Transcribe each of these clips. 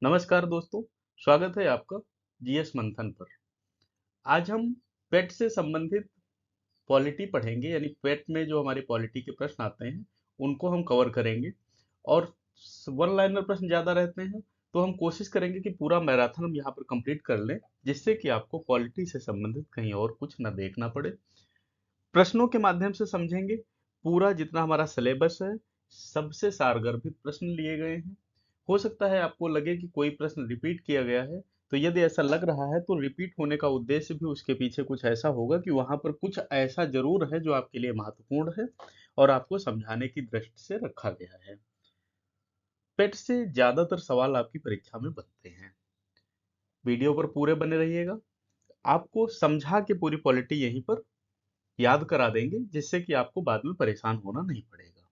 नमस्कार दोस्तों, स्वागत है आपका जीएस मंथन पर। आज हम पेट से संबंधित पॉलिटी पढ़ेंगे, यानी पेट में जो हमारे पॉलिटी के प्रश्न आते हैं, उनको हम कवर करेंगे। और वन लाइनर प्रश्न ज़्यादा रहते हैं, तो हम कोशिश करेंगे कि पूरा मैराथन हम यहाँ पर कंप्लीट कर लें, जिससे कि आपको पॉलिटी से संबंधित कहीं और कुछ न देखना पड़े। प्रश्नों के माध्यम से समझेंगे। पूरा जितना हमारा सिलेबस है, सबसे सारगर्भित प्रश्न लिए गए हैं। हो सकता है आपको लगे कि कोई प्रश्न रिपीट किया गया है, तो यदि ऐसा लग रहा है तो रिपीट होने का उद्देश्य भी उसके पीछे कुछ ऐसा होगा कि वहां पर कुछ ऐसा जरूर है जो आपके लिए महत्वपूर्ण है और आपको समझाने की दृष्टि से रखा गया है। पेट से ज्यादातर सवाल आपकी परीक्षा में बनते हैं। वीडियो पर पूरे बने रहिएगा। आपको समझा के पूरी पॉलिटी यहीं पर याद करा देंगे, जिससे कि आपको बाद में परेशान होना नहीं पड़ेगा।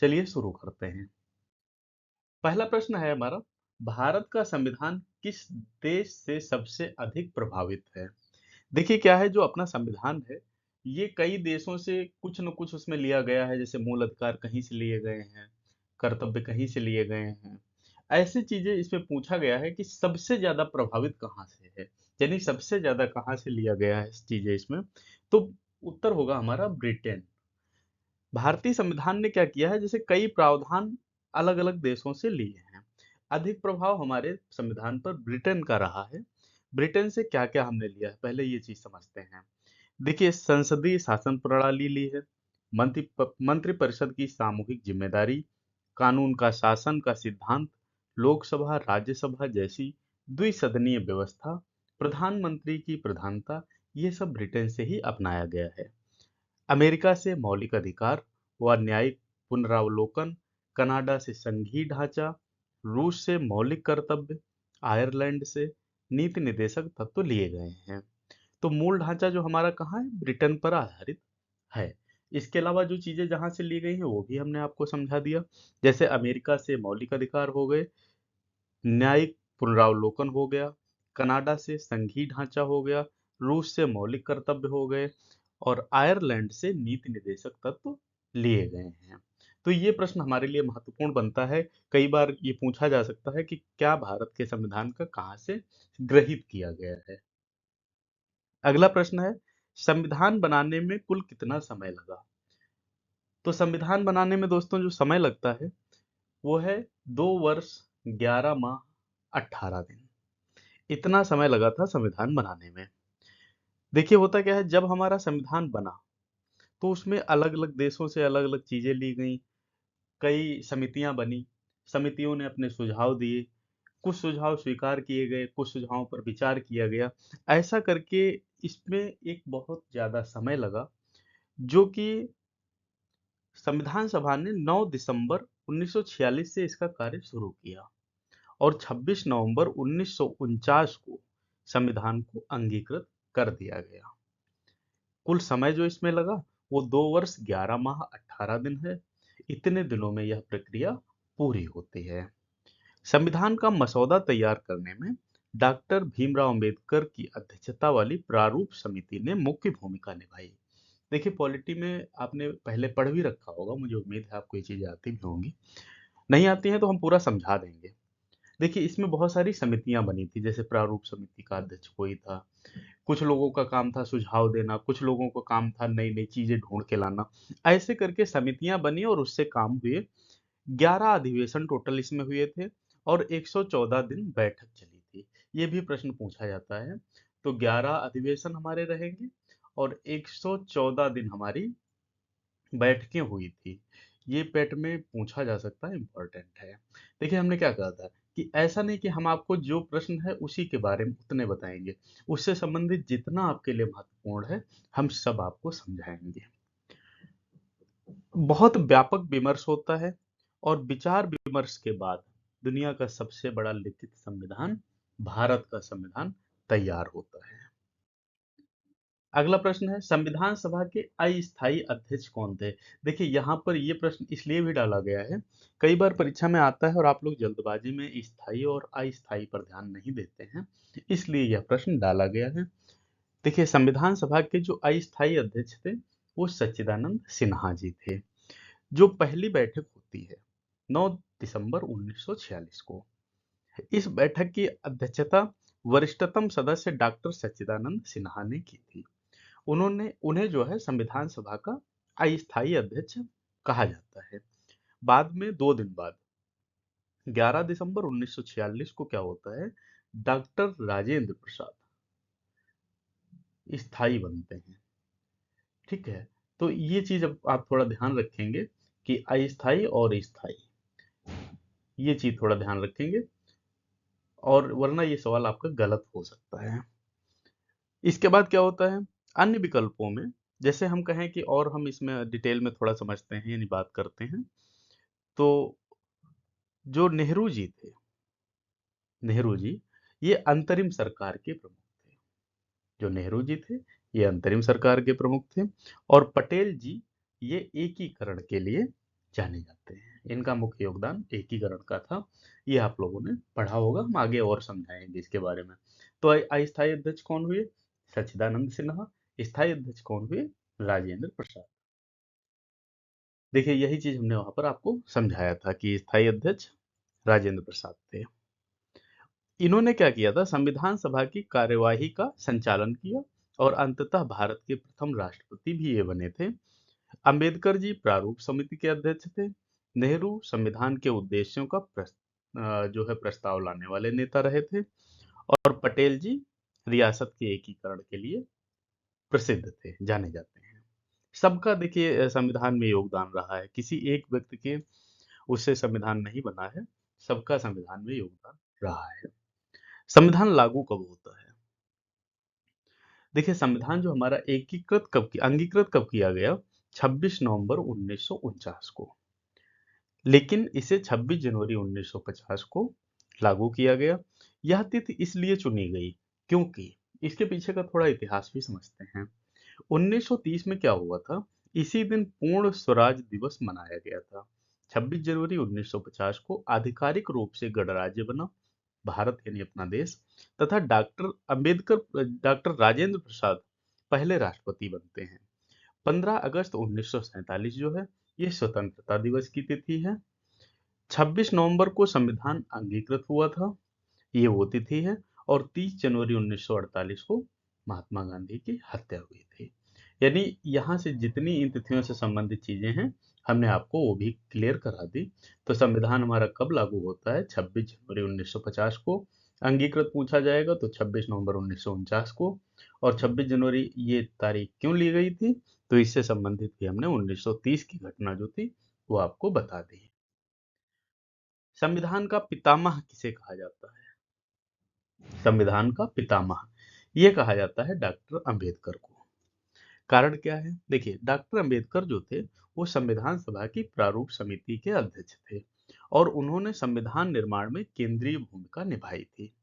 चलिए शुरू करते हैं। पहला प्रश्न है हमारा, भारत का संविधान किस देश से सबसे अधिक प्रभावित है? देखिए क्या है, जो अपना संविधान है, ये कई देशों से कुछ न कुछ उसमें लिया गया है। जैसे मूल अधिकार कहीं से लिए गए हैं, कर्तव्य कहीं से लिए गए हैं। ऐसी चीजें इसमें पूछा गया है कि सबसे ज्यादा प्रभावित कहाँ से है, यानी सबसे ज्यादा कहाँ से लिया गया है चीजें इसमें। तो उत्तर होगा हमारा ब्रिटेन। भारतीय संविधान ने क्या किया है, जैसे कई प्रावधान अलग अलग देशों से लिए हैं। अधिक प्रभाव हमारे संविधान पर ब्रिटेन का रहा है। ब्रिटेन से क्या क्या हमने लिया है, पहले ये चीज समझते हैं। देखिए, संसदीय शासन प्रणाली ली है, मंत्रिपरिषद की सामूहिक जिम्मेदारी, कानून का शासन का सिद्धांत, लोकसभा राज्यसभा जैसी द्विसदनीय व्यवस्था, प्रधानमंत्री की प्रधानता, ये सब ब्रिटेन से ही अपनाया गया है। अमेरिका से मौलिक अधिकार व न्यायिक पुनरावलोकन, कनाडा से संघीय ढांचा, रूस से मौलिक कर्तव्य, आयरलैंड से नीति निर्देशक तत्व लिए गए हैं। तो मूल ढांचा जो हमारा कहाँ है, ब्रिटेन पर आधारित है। इसके अलावा जो चीजें जहां से ली गई हैं वो भी हमने आपको समझा दिया। जैसे अमेरिका से मौलिक अधिकार हो गए, न्यायिक पुनरावलोकन हो गया, कनाडा से संघीय ढांचा हो गया, रूस से मौलिक कर्तव्य हो गए, और आयरलैंड से नीति निर्देशक तत्व लिए गए हैं। तो ये प्रश्न हमारे लिए महत्वपूर्ण बनता है। कई बार ये पूछा जा सकता है कि क्या भारत के संविधान का कहाँ से ग्रहित किया गया है। अगला प्रश्न है, संविधान बनाने में कुल कितना समय लगा? तो संविधान बनाने में दोस्तों जो समय लगता है, वो है 2 वर्ष 11 माह 18 दिन। इतना समय लगा था संविधान बनाने में। देखिए होता क्या है, जब हमारा संविधान बना तो उसमें अलग अलग देशों से अलग अलग चीजें ली गई। कई समितियां बनी, समितियों ने अपने सुझाव दिए, कुछ सुझाव स्वीकार किए गए, कुछ सुझावों पर विचार किया गया। ऐसा करके इसमें एक बहुत ज्यादा समय लगा, जो कि संविधान सभा ने 9 दिसंबर 1946 से इसका कार्य शुरू किया और 26 नवंबर 1949 को संविधान को अंगीकृत कर दिया गया। कुल समय जो इसमें लगा वो 2 वर्ष 11 माह 18 दिन है। इतने दिनों में यह प्रक्रिया पूरी होती है। संविधान का मसौदा तैयार करने में डॉक्टर भीमराव अंबेडकर की अध्यक्षता वाली प्रारूप समिति ने मुख्य भूमिका निभाई। देखिए पॉलिटी में आपने पहले पढ़ भी रखा होगा, मुझे उम्मीद है आपको ये चीजें आती भी होंगी। नहीं आती हैं तो हम पूरा समझा देंगे। देखिए इसमें बहुत सारी समितियां बनी थी, जैसे प्रारूप समिति का अध्यक्ष कोई था, कुछ लोगों का काम था सुझाव देना, कुछ लोगों का काम था नई नई चीजें ढूंढ के लाना। ऐसे करके समितियां बनी और उससे काम हुए। 11 अधिवेशन टोटल इसमें हुए थे और 114 दिन बैठक चली थी। ये भी प्रश्न पूछा जाता है। तो 11 अधिवेशन हमारे रहेंगे और 114 दिन हमारी बैठकें हुई थी। ये पेट में पूछा जा सकता है, इंपॉर्टेंट है। देखिए हमने क्या कहा था कि ऐसा नहीं कि हम आपको जो प्रश्न है उसी के बारे में उतने बताएंगे, उससे संबंधित जितना आपके लिए महत्वपूर्ण है हम सब आपको समझाएंगे। बहुत व्यापक विमर्श होता है और विचार विमर्श के बाद दुनिया का सबसे बड़ा लिखित संविधान, भारत का संविधान तैयार होता है। अगला प्रश्न है, संविधान सभा के अस्थायी अध्यक्ष कौन थे? देखिए यहाँ पर ये प्रश्न इसलिए भी डाला गया है, कई बार परीक्षा में आता है और आप लोग जल्दबाजी में स्थायी और अस्थायी पर ध्यान नहीं देते हैं, इसलिए यह प्रश्न डाला गया है। देखिए संविधान सभा के जो अस्थायी अध्यक्ष थे वो सच्चिदानंद सिन्हा जी थे। जो पहली बैठक होती है 9 दिसंबर 1946 को, इस बैठक की अध्यक्षता वरिष्ठतम सदस्य डॉक्टर सच्चिदानंद सिन्हा ने की थी। उन्होंने उन्हें जो है संविधान सभा का अस्थायी अध्यक्ष कहा जाता है। बाद में 2 दिन बाद 11 दिसंबर 1946 को क्या होता है, डॉक्टर राजेंद्र प्रसाद स्थायी बनते हैं। ठीक है, तो ये चीज अब आप थोड़ा ध्यान रखेंगे कि अस्थायी और स्थायी, ये चीज थोड़ा ध्यान रखेंगे, और वरना ये सवाल आपका गलत हो सकता है। इसके बाद क्या होता है, अन्य विकल्पों में, जैसे हम कहें कि और हम इसमें डिटेल में थोड़ा समझते हैं यानी बात करते हैं, तो जो नेहरू जी थे, नेहरू जी ये अंतरिम सरकार के प्रमुख थे। जो नेहरू जी थे ये अंतरिम सरकार के प्रमुख थे, और पटेल जी ये एकीकरण के लिए जाने जाते हैं। इनका मुख्य योगदान एकीकरण का था। ये आप लोगों ने पढ़ा होगा, हम आगे और समझाएंगे इसके बारे में। तो अस्थायी अध्यक्ष कौन हुए, सच्चिदानंद सिन्हा। स्थायी अध्यक्ष कौन हुए, राजेंद्र प्रसाद। देखिए यही चीज हमने वहां पर आपको समझाया था कि स्थायी अध्यक्ष राजेंद्र प्रसाद थे। इन्होंने क्या किया था, संविधान सभा की कार्यवाही का संचालन किया, और अंततः भारत के प्रथम राष्ट्रपति भी ये बने थे। अंबेडकर जी प्रारूप समिति के अध्यक्ष थे। नेहरू संविधान के उद्देश्यों का जो है प्रस्ताव लाने वाले नेता रहे थे। और पटेल जी रियासत के एकीकरण के लिए प्रसिद्ध थे, जाने जाते हैं। सबका देखिए संविधान में योगदान रहा है, किसी एक व्यक्ति के उससे संविधान नहीं बना है, सबका संविधान में योगदान रहा है। संविधान लागू कब होता है, देखिए संविधान जो हमारा अंगीकृत कब किया गया, 26 नवंबर 1949 को। लेकिन इसे 26 जनवरी 1950 को लागू किया गया। यह तिथि इसलिए चुनी गई क्योंकि इसके पीछे का थोड़ा इतिहास भी समझते हैं। 1930 में क्या हुआ था, इसी दिन पूर्ण स्वराज दिवस मनाया गया था। 26 जनवरी 1950 को आधिकारिक रूप से गणराज्य बना भारत यानी अपना देश, तथा डॉक्टर राजेंद्र प्रसाद पहले राष्ट्रपति बनते हैं। 15 अगस्त 1947 जो है ये स्वतंत्रता दिवस की तिथि है। 26 नवंबर को संविधान अंगीकृत हुआ था, ये वो तिथि है। और 30 जनवरी 1948 को महात्मा गांधी की हत्या हुई थी। यानी यहाँ से जितनी इन तिथियों से संबंधित चीजें हैं हमने आपको वो भी क्लियर करा दी। तो संविधान हमारा कब लागू होता है, 26 जनवरी 1950 को। अंगीकृत पूछा जाएगा तो 26 नवंबर 1949 को। और 26 जनवरी ये तारीख क्यों ली गई थी, तो इससे संबंधित भी हमने 1930 की घटना जो थी वो आपको बता दी। संविधान का पितामह किसे कहा जाता है, संविधान का पितामह ये कहा जाता है डॉक्टर अंबेडकर को। कारण क्या है, देखिए डॉक्टर अंबेडकर जो थे वो संविधान सभा की प्रारूप समिति के अध्यक्ष थे, और उन्होंने संविधान निर्माण में केंद्रीय भूमिका निभाई थी।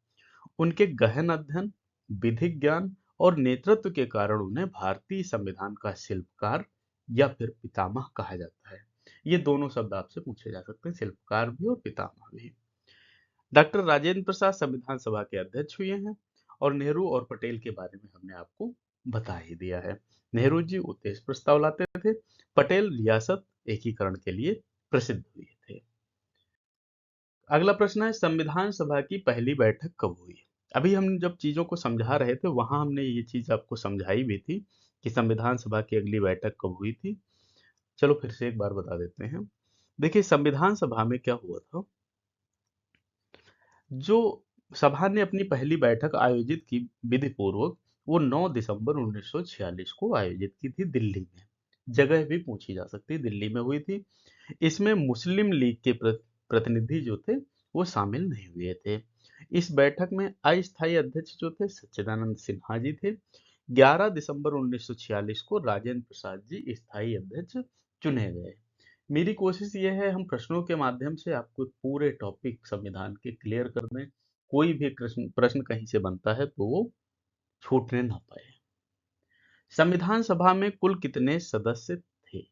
उनके गहन अध्ययन, विधिक ज्ञान और नेतृत्व के कारण उन्हें भारतीय संविधान का शिल्पकार या फिर पितामह कहा जाता है। ये दोनों शब्द आपसे पूछे जा सकते हैं, शिल्पकार भी और पितामह भी। डॉक्टर राजेंद्र प्रसाद संविधान सभा के अध्यक्ष हुए हैं, और नेहरू और पटेल के बारे में हमने आपको बता ही दिया है। नेहरू जी उद्देश्य प्रस्ताव लाते थे, पटेल रियासत एकीकरण के लिए प्रसिद्ध हुए थे। अगला प्रश्न है, संविधान सभा की पहली बैठक कब हुई। अभी हम जब चीजों को समझा रहे थे वहां हमने ये चीज आपको समझाई भी थी कि संविधान सभा की अगली बैठक कब हुई थी। चलो फिर से एक बार बता देते हैं। देखिए संविधान सभा में क्या हुआ था, जो सभा ने अपनी पहली बैठक आयोजित की विधि पूर्वक, वो 9 दिसंबर 1946 को आयोजित की थी दिल्ली में। जगह भी पूछी जा सकती है, दिल्ली में हुई थी। इसमें मुस्लिम लीग के प्रतिनिधि जो थे वो शामिल नहीं हुए थे। इस बैठक में अस्थायी अध्यक्ष जो थे सच्चिदानंद सिन्हा जी थे। 11 दिसंबर 1946 को राजेंद्र प्रसाद जी स्थायी अध्यक्ष चुने गए। मेरी कोशिश ये है हम प्रश्नों के माध्यम से आपको पूरे टॉपिक संविधान के क्लियर कर दें, कोई भी प्रश्न प्रश्न कहीं से बनता है तो वो छूटने ना पाए। संविधान सभा में कुल कितने सदस्य थे,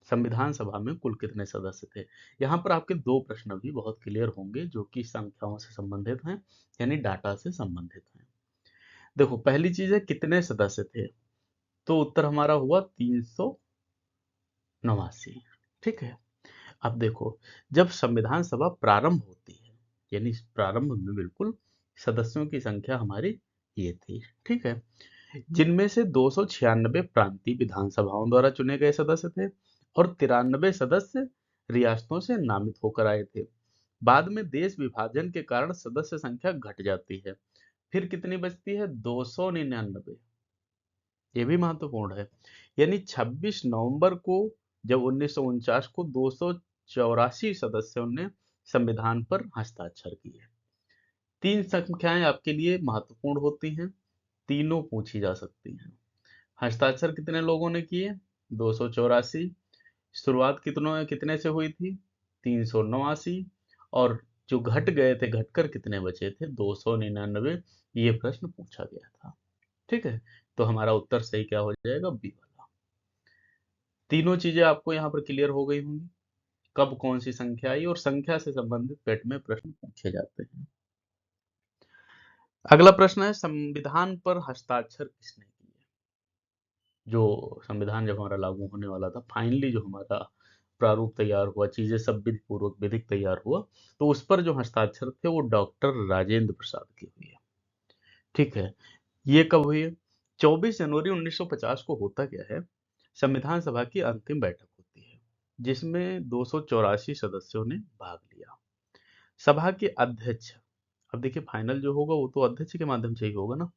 संविधान सभा में कुल कितने सदस्य थे। यहाँ पर आपके दो प्रश्न भी बहुत क्लियर होंगे जो कि संख्याओं से संबंधित हैं यानी डाटा से संबंधित हैं। देखो पहली चीज है कितने सदस्य थे, तो उत्तर हमारा हुआ 389। ठीक है। अब देखो जब संविधान सभा प्रारंभ होती है यानी प्रारंभ में बिल्कुल सदस्यों की संख्या हमारी ये थी। ठीक है, जिनमें से 296 प्रांतीय विधानसभाओं द्वारा चुने गए सदस्य थे और 93 सदस्य रियासतों से नामित होकर आए थे। बाद में देश विभाजन के कारण सदस्य संख्या घट जाती है, फिर कितनी बचती है? 299। ये भी महत्वपूर्ण है। यानी 26 नवंबर को, जब 1949 को 284 सदस्यों ने संविधान पर हस्ताक्षर किए। तीन संख्याएं आपके लिए महत्वपूर्ण होती हैं, तीनों पूछी जा सकती हैं। हस्ताक्षर कितने लोगों ने किए? 284। शुरुआत कितने से हुई थी? 389। और जो घट गए थे, घटकर कितने बचे थे? 299। ये प्रश्न पूछा गया था। ठीक है, तो हमारा उत्तर सही क्या हो जाएगा? बी वाला। तीनों चीजें आपको यहाँ पर क्लियर हो गई होंगी, कब कौन सी संख्या आई, और संख्या से संबंधित पेट में प्रश्न पूछे जाते हैं। अगला प्रश्न है, संविधान पर हस्ताक्षर किसने किए? जो संविधान जब हमारा लागू होने वाला था, फाइनली जो हमारा प्रारूप तैयार हुआ, चीजें सब विधि पूर्वक विधिक तैयार हुआ, तो उस पर जो हस्ताक्षर थे वो डॉक्टर राजेंद्र प्रसाद की हुई है। ठीक है, ये कब हुई है? 24 जनवरी 1950 को। होता क्या है, संविधान सभा की अंतिम बैठक होती है जिसमें 284 सदस्यों ने भाग लिया। सभा के अध्यक्ष, अब देखिए फाइनल जो होगा वो तो अध्यक्ष के माध्यम से ही होगा ना।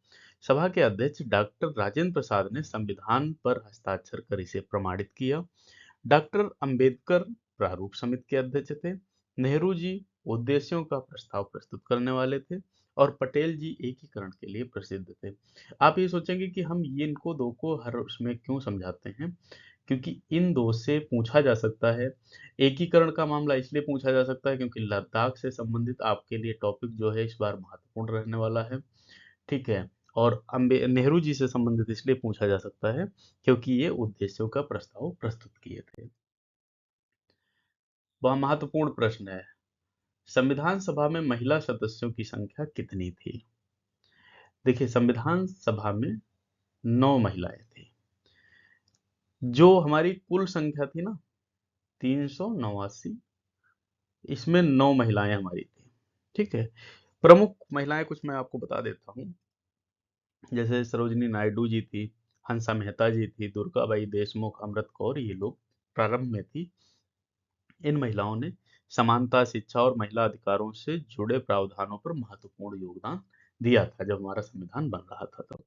सभा के अध्यक्ष डॉक्टर राजेंद्र प्रसाद ने संविधान पर हस्ताक्षर कर इसे प्रमाणित किया। डॉक्टर अंबेडकर प्रारूप समिति के अध्यक्ष थे। नेहरू जी उद्देश्यों का प्रस्ताव प्रस्तुत करने वाले थे और पटेल जी एकीकरण के लिए प्रसिद्ध थे। आप ये सोचेंगे कि हम ये इनको दो को हर उसमें क्यों समझाते हैं, क्योंकि इन दो से पूछा जा सकता है। एकीकरण का मामला इसलिए पूछा जा सकता है क्योंकि लद्दाख से संबंधित आपके लिए टॉपिक जो है इस बार महत्वपूर्ण रहने वाला है। ठीक है, और नेहरू जी से संबंधित इसलिए पूछा जा सकता है क्योंकि ये उद्देश्यों का प्रस्ताव प्रस्तुत किए थे। वह महत्वपूर्ण प्रश्न है, संविधान सभा में महिला सदस्यों की संख्या कितनी थी? देखिए, संविधान सभा में 9 महिलाएं थी। जो हमारी कुल संख्या थी ना 389, इसमें 9 महिलाएं हमारी थी। ठीक है, प्रमुख महिलाएं कुछ मैं आपको बता देता हूँ। जैसे सरोजिनी नायडू जी थी, हंसा मेहता जी थी, दुर्गाबाई देशमुख, अमृत कौर, ये लोग प्रारंभ में थी। इन महिलाओं ने समानता, शिक्षा और महिला अधिकारों से जुड़े प्रावधानों पर महत्वपूर्ण योगदान दिया था जब हमारा संविधान बन रहा था तब।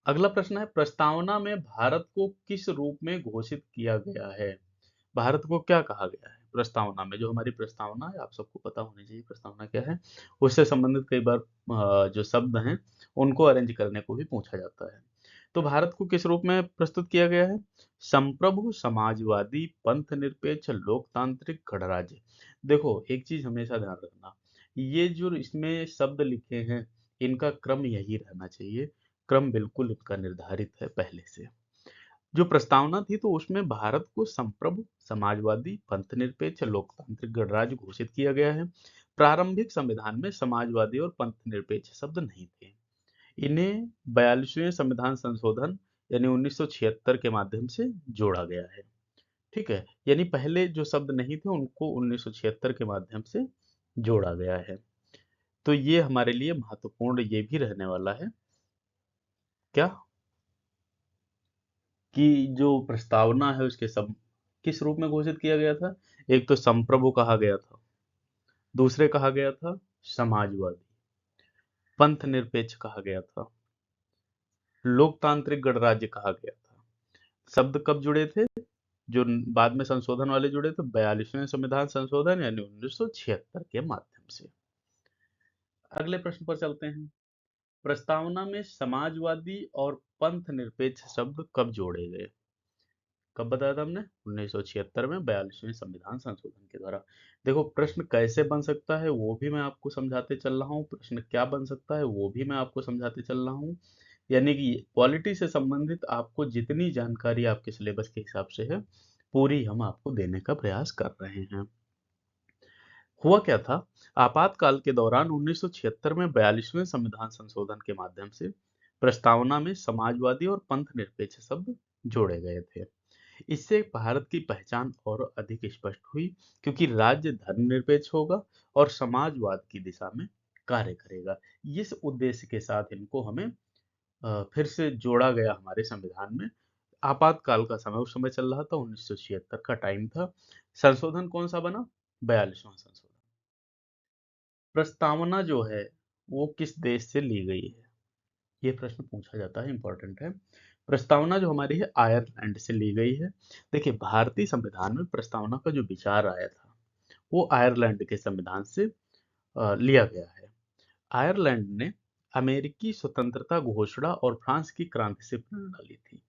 अगला प्रश्न है, प्रस्तावना में भारत को किस रूप में घोषित किया गया है? भारत को क्या कहा गया है प्रस्तावना में? जो हमारी प्रस्तावना है, आप सबको पता होनी चाहिए प्रस्तावना क्या है। उससे संबंधित कई बार जो शब्द हैं उनको अरेंज करने को भी पूछा जाता है। तो भारत को किस रूप में प्रस्तुत किया गया है? संप्रभु, समाजवादी, पंथ निरपेक्ष, लोकतांत्रिक, गणराज्य। देखो, एक चीज हमेशा ध्यान रखना, ये जो इसमें शब्द लिखे हैं इनका क्रम यही रहना चाहिए। क्रम बिल्कुल इनका निर्धारित है पहले से। जो प्रस्तावना थी तो उसमें भारत को संप्रभु, समाजवादी, पंथनिरपेक्ष, लोकतांत्रिक, गणराज्य घोषित किया गया है। प्रारंभिक संविधान में समाजवादी और पंथनिरपेक्ष शब्द नहीं थे। इन्हें 42वें संविधान संशोधन यानी 1976 के माध्यम से जोड़ा गया है। ठीक है, यानी पहले जो शब्द नहीं थे उनको 1976 के माध्यम से जोड़ा गया है। तो ये हमारे लिए महत्वपूर्ण ये भी रहने वाला है क्या, कि जो प्रस्तावना है उसके सब किस रूप में घोषित किया गया था? एक तो संप्रभु कहा गया था, दूसरे कहा गया था समाजवादी, पंथ निरपेक्ष कहा गया था, लोकतांत्रिक गणराज्य कहा गया था। शब्द कब जुड़े थे? जो बाद में संशोधन वाले जुड़े थे 42वें संविधान संशोधन यानी 1976 के माध्यम से। अगले प्रश्न पर चलते हैं, प्रस्तावना में समाजवादी और पंथ निरपेक्ष शब्द कब जोड़े गए? कब बताया था हमने? 1976 में 42वें संविधान संशोधन के द्वारा। देखो, प्रश्न कैसे बन सकता है वो भी मैं आपको समझाते चल रहा हूँ, प्रश्न क्या बन सकता है वो भी मैं आपको समझाते चल रहा हूँ। यानी कि पॉलिटी से संबंधित आपको जितनी जानकारी आपके सिलेबस के हिसाब से है पूरी हम आपको देने का प्रयास कर रहे हैं। हुआ क्या था, आपातकाल के दौरान 1976 में 42वें संविधान संशोधन के माध्यम से प्रस्तावना में समाजवादी और पंथ निरपेक्ष शब्द जोड़े गए थे। इससे भारत की पहचान और अधिक स्पष्ट हुई, क्योंकि राज्य धर्मनिरपेक्ष होगा और समाजवाद की दिशा में कार्य करेगा। इस उद्देश्य के साथ इनको हमें फिर से जोड़ा गया हमारे संविधान में। आपातकाल का समय उस समय चल रहा था, 1976 का टाइम था। संशोधन कौन सा बना? 42वां संशोधन। प्रस्तावना जो है वो किस देश से ली गई है, ये प्रश्न पूछा जाता है, इंपॉर्टेंट है। प्रस्तावना जो हमारी है आयरलैंड से ली गई है। देखिए, भारतीय संविधान में प्रस्तावना का जो विचार आया था वो आयरलैंड के संविधान से लिया गया है। आयरलैंड ने अमेरिकी स्वतंत्रता घोषणा और फ्रांस की क्रांति से प्रेरणा ली थी,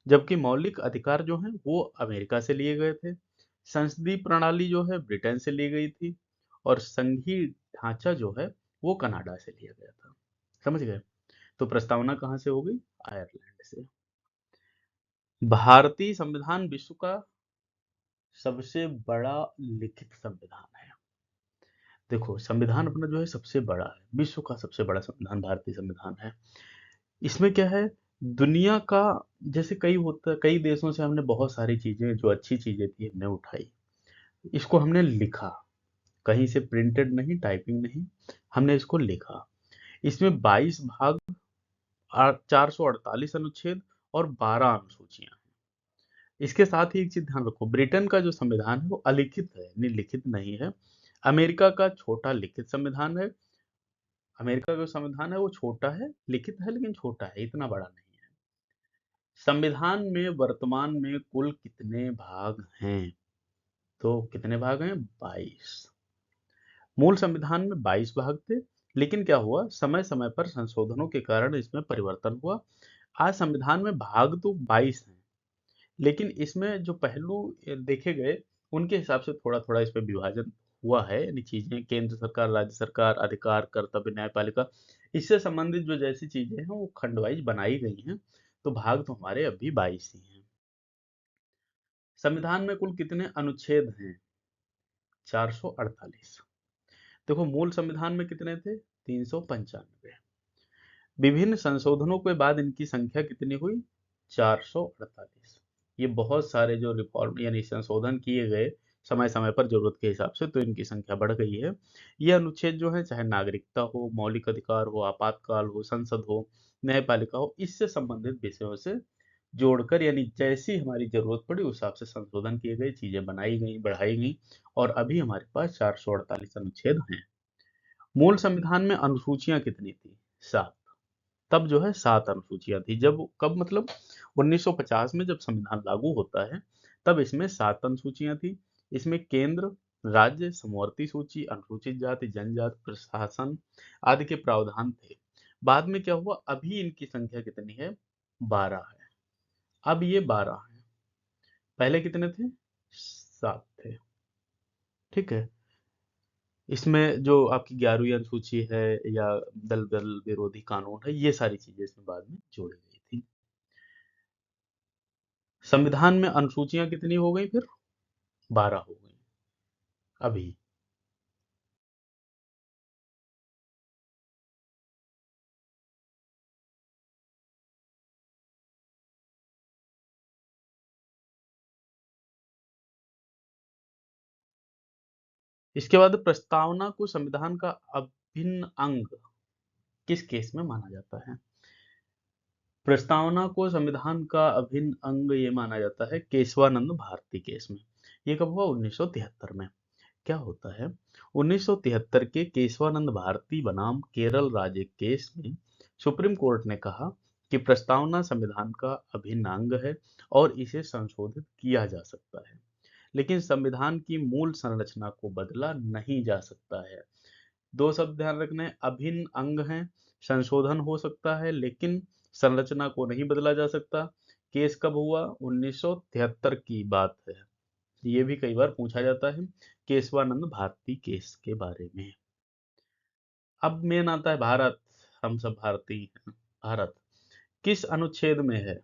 जबकि मौलिक अधिकार जो हैं वो अमेरिका से लिए गए थे। संसदीय प्रणाली जो है ब्रिटेन से ली गई थी, और संघीय ढांचा जो है वो कनाडा से लिया गया था। समझ गए? तो प्रस्तावना कहाँ से हो गई? आयरलैंड से। भारतीय संविधान विश्व का सबसे बड़ा लिखित संविधान है। देखो, संविधान अपना जो है सबसे बड़ा है, विश्व का सबसे बड़ा संविधान भारतीय संविधान है। इसमें क्या है, दुनिया का, जैसे कई देशों से हमने बहुत सारी चीजें, जो अच्छी चीजें थी, हमने उठाई, इसको हमने लिखा, कहीं से प्रिंटेड नहीं, टाइपिंग नहीं, हमने इसको लिखा। इसमें 22 भाग, 448 अनुच्छेद और 12 अनुसूचियां। इसके साथ ही एक चीज ध्यान रखो, ब्रिटेन का जो संविधान है वो अलिखित है, लिखित नहीं है। अमेरिका का छोटा लिखित संविधान है। अमेरिका का जो संविधान है वो छोटा है, लिखित है लेकिन छोटा है, इतना बड़ा नहीं है। संविधान में वर्तमान में कुल कितने भाग हैं? तो कितने भाग हैं? 22। मूल संविधान में 22 भाग थे, लेकिन क्या हुआ, समय समय पर संशोधनों के कारण इसमें परिवर्तन हुआ। आज संविधान में भाग तो 22 हैं, लेकिन इसमें जो पहलू देखे गए, उनके हिसाब से थोड़ा थोड़ा इस पे विभाजन हुआ है। यानी चीजें, केंद्र सरकार, राज्य सरकार, अधिकार, कर्तव्य, न्यायपालिका, इससे संबंधित जो जैसी चीजें हैं वो खंडवाइज बनाई गई हैं। तो भाग तो हमारे अभी 22 ही हैं। संविधान में कुल कितने अनुच्छेद हैं? 448। देखो, मूल संविधान में कितने थे? 395। विभिन्न संशोधनों के बाद इनकी संख्या कितनी हुई? 448। ये बहुत सारे जो रिफॉर्म यानी संशोधन किए गए समय समय पर जरूरत के हिसाब से, तो इनकी संख्या बढ़ गई है। ये अनुच्छेद जो है, चाहे नागरिकता हो, मौलिक अधिकार हो, आपातकाल हो, संसद हो, न्यायपालिका हो, इससे संबंधित विषयों से जोड़कर, यानी जैसी हमारी जरूरत पड़ी उस हिसाब से संशोधन किए गए, चीजें बनाई गई, बढ़ाई गई, और अभी हमारे पास 448 अनुच्छेद हैं। मूल संविधान में अनुसूचियां कितनी थी? 7। तब जो है 7 अनुसूचियां थी। जब, कब मतलब 1950 में जब संविधान लागू होता है, तब इसमें 7 अनुसूचियां थी। इसमें केंद्र, राज्य, समवर्ती सूची, अनुसूचित जाति, जनजाति, प्रशासन आदि के प्रावधान थे। बाद में क्या हुआ, अभी इनकी संख्या कितनी है? 12 है। अब ये 12 है, पहले कितने थे? 7 थे। ठीक है। इसमें जो आपकी 11वीं अनुसूची है, या दल बल विरोधी कानून है, ये सारी चीजें इसमें बाद में जोड़ी गई थी। संविधान में अनुसूचियां कितनी हो गई फिर? 12 हो गई अभी। इसके बाद प्रस्तावना को संविधान का अभिन्न अंग किस केस में माना जाता है? प्रस्तावना को संविधान का अभिन्न अंग ये माना जाता है केशवानंद भारती केस में। ये कब हुआ? 1973 में। क्या होता है, 1973 के केशवानंद भारती बनाम केरल राज्य केस में सुप्रीम कोर्ट ने कहा कि प्रस्तावना संविधान का अभिन्न अंग है और इसे संशोधित किया जा सकता है, लेकिन संविधान की मूल संरचना को बदला नहीं जा सकता है। दो शब्द ध्यान रखने हैं, अभिन्न अंग है, संशोधन हो सकता है लेकिन संरचना को नहीं बदला जा सकता। केस कब हुआ? 1973 की बात है। ये भी कई बार पूछा जाता है केशवानंद भारती केस के बारे में। अब मेन आता है भारत, हम सब भारतीय हैं। भारत किस अनुच्छेद में है?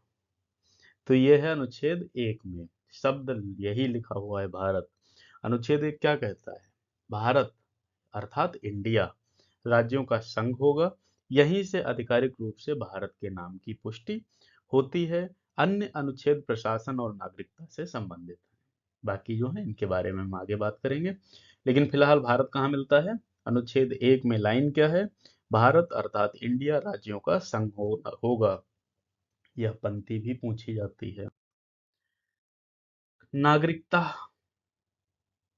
तो ये है अनुच्छेद 1 में, शब्द यही लिखा हुआ है भारत। अनुच्छेद 1 क्या कहता है? भारत अर्थात इंडिया राज्यों का संघ होगा, यहीं से आधिकारिक रूप से भारत के नाम की पुष्टि होती है। अन्य अनुच्छेद प्रशासन और नागरिकता से संबंधित है। बाकी जो है इनके बारे में हम आगे बात करेंगे, लेकिन फिलहाल भारत कहाँ मिलता है। अनुच्छेद 1 में लाइन क्या है, भारत अर्थात इंडिया राज्यों का संघ होगा। यह पंक्ति भी पूछी जाती है। नागरिकता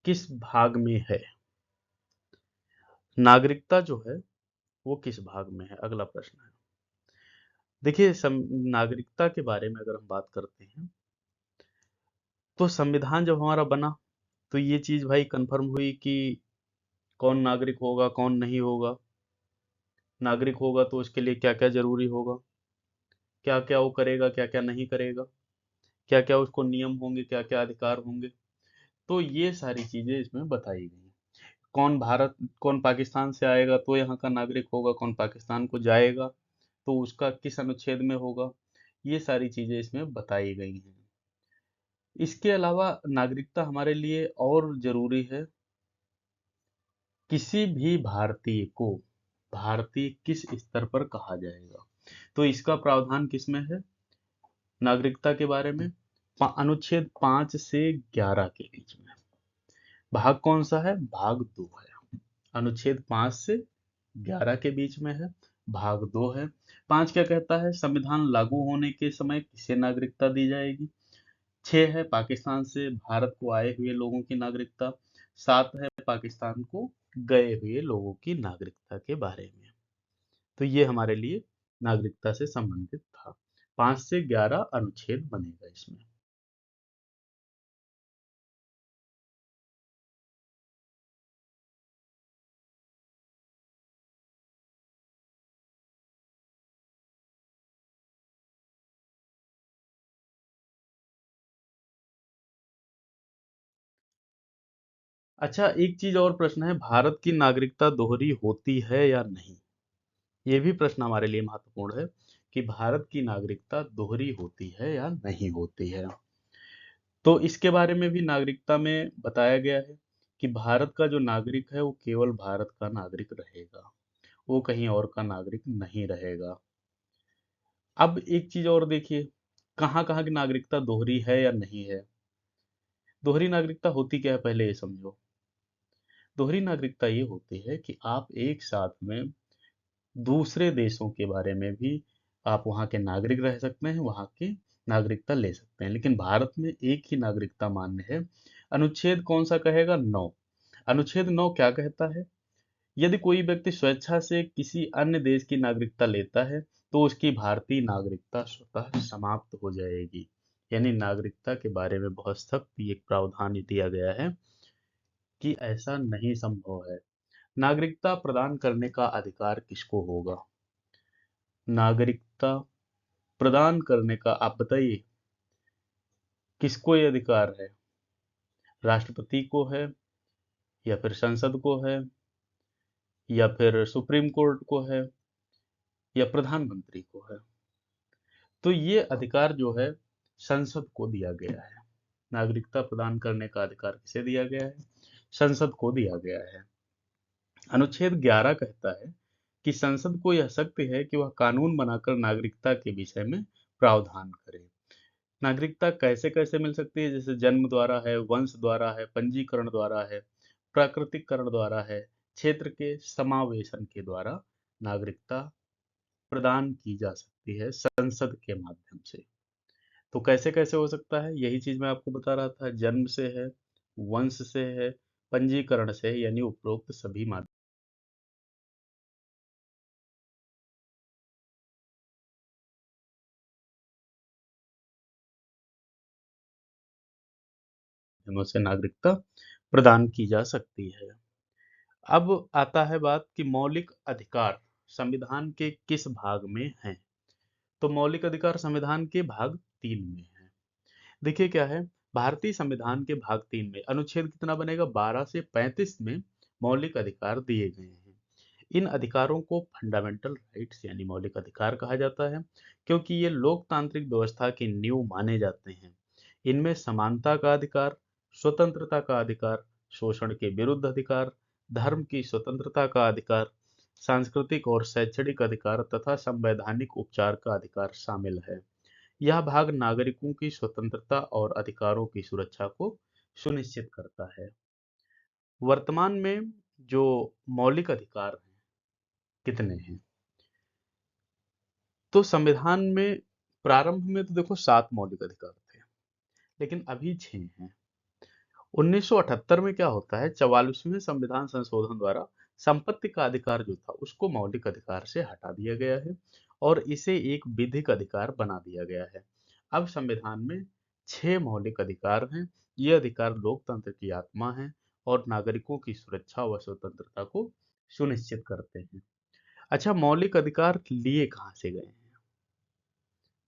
किस भाग में है, नागरिकता जो है वो किस भाग में है, अगला प्रश्न है। देखिए नागरिकता के बारे में अगर हम बात करते हैं तो संविधान जब हमारा बना तो ये चीज भाई कंफर्म हुई कि कौन नागरिक होगा कौन नहीं होगा। नागरिक होगा तो उसके लिए क्या क्या जरूरी होगा, क्या क्या वो करेगा क्या क्या नहीं करेगा, क्या क्या उसको नियम होंगे क्या क्या अधिकार होंगे। तो ये सारी चीजें इसमें बताई गई। कौन पाकिस्तान से आएगा तो यहाँ का नागरिक होगा, कौन पाकिस्तान को जाएगा तो उसका किस अनुच्छेद में होगा, ये सारी चीजें इसमें बताई गई हैं। इसके अलावा नागरिकता हमारे लिए और जरूरी है, किसी भी भारतीय को भारतीय किस स्तर पर कहा जाएगा, तो इसका प्रावधान किसमें है, नागरिकता के बारे में अनुच्छेद 5 से 11 के बीच में। भाग कौन सा है, भाग 2 है। अनुच्छेद 5 से 11 के बीच में है, भाग 2 है। 5 क्या कहता है, संविधान लागू होने के समय किसे नागरिकता दी जाएगी। 6 है पाकिस्तान से भारत को आए हुए लोगों की नागरिकता। 7 है पाकिस्तान को गए हुए लोगों की नागरिकता के बारे में। तो ये हमारे लिए नागरिकता से संबंधित था। 5 से 11 अनुच्छेद बनेगा इसमें। अच्छा, एक चीज और प्रश्न है, भारत की नागरिकता दोहरी होती है या नहीं। ये भी प्रश्न हमारे लिए महत्वपूर्ण है कि भारत की नागरिकता दोहरी होती है या नहीं होती है। तो इसके बारे में भी नागरिकता में बताया गया है कि भारत का जो नागरिक है वो केवल भारत का नागरिक रहेगा, वो कहीं और का नागरिक नहीं रहेगा। अब एक चीज और देखिए, कहाँ कहाँ की नागरिकता दोहरी है या नहीं है। दोहरी नागरिकता होती क्या है, पहले ये समझो। दोहरी नागरिकता ये होती है कि आप एक साथ में दूसरे देशों के बारे में भी, आप वहाँ के नागरिक रह सकते हैं, वहाँ की नागरिकता ले सकते हैं, लेकिन भारत में एक ही नागरिकता मान्य है। अनुच्छेद कौन सा कहेगा, 9। अनुच्छेद 9 क्या कहता है, यदि कोई व्यक्ति स्वेच्छा से किसी अन्य देश की नागरिकता लेता है तो उसकी भारतीय नागरिकता स्वतः समाप्त हो जाएगी। यानी नागरिकता के बारे में बहुत सख्त एक प्रावधान दिया गया है कि ऐसा नहीं संभव है। नागरिकता प्रदान करने का अधिकार किसको होगा, नागरिकता प्रदान करने का आप बताइए किसको ये अधिकार है, राष्ट्रपति को है या फिर संसद को है या फिर सुप्रीम कोर्ट को है या प्रधानमंत्री को है। तो ये अधिकार जो है संसद को दिया गया है। नागरिकता प्रदान करने का अधिकार किसे दिया गया है, संसद को दिया गया है। अनुच्छेद 11 कहता है कि संसद को यह शक्ति है कि वह कानून बनाकर नागरिकता के विषय में प्रावधान करे। नागरिकता कैसे कैसे मिल सकती है, जैसे जन्म द्वारा है, वंश द्वारा है, पंजीकरण द्वारा है, प्राकृतिककरण द्वारा है, क्षेत्र के समावेशन के द्वारा नागरिकता प्रदान की जा सकती है संसद के माध्यम से। तो कैसे कैसे हो सकता है, यही चीज मैं आपको बता रहा था, जन्म से है, वंश से है, पंजीकरण से है, यानी उपरोक्त सभी माध्यमों से नागरिकता प्रदान की जा सकती है। अब आता है बात कि मौलिक अधिकार संविधान के किस भाग में हैं। तो मौलिक अधिकार संविधान के भाग 3 में है। देखिए क्या है, भारतीय संविधान के भाग 3 में अनुच्छेद कितना बनेगा, 12 से 35 में मौलिक अधिकार दिए गए हैं। इन अधिकारों को फंडामेंटल राइट्स यानी मौलिक अधिकार कहा जाता है, क्योंकि ये लोकतांत्रिक व्यवस्था की नींव माने जाते हैं। इनमें समानता का अधिकार, स्वतंत्रता का अधिकार, शोषण के विरुद्ध अधिकार, धर्म की स्वतंत्रता का अधिकार, सांस्कृतिक और शैक्षणिक अधिकार तथा संवैधानिक उपचार का अधिकार शामिल है। यह भाग नागरिकों की स्वतंत्रता और अधिकारों की सुरक्षा को सुनिश्चित करता है। वर्तमान में जो मौलिक अधिकार हैं कितने हैं? तो संविधान में प्रारंभ में तो देखो 7 मौलिक अधिकार थे, लेकिन अभी 6 हैं। 1978 में क्या होता है, 44वें संविधान संशोधन द्वारा संपत्ति का अधिकार जो था उसको मौलिक अधिकार से हटा दिया गया है और इसे एक विधिक अधिकार बना दिया गया है। अब संविधान में 6 मौलिक अधिकार हैं। ये अधिकार लोकतंत्र की आत्मा है और नागरिकों की सुरक्षा व स्वतंत्रता को सुनिश्चित करते हैं। अच्छा, मौलिक अधिकार लिए कहाँ से गए हैं?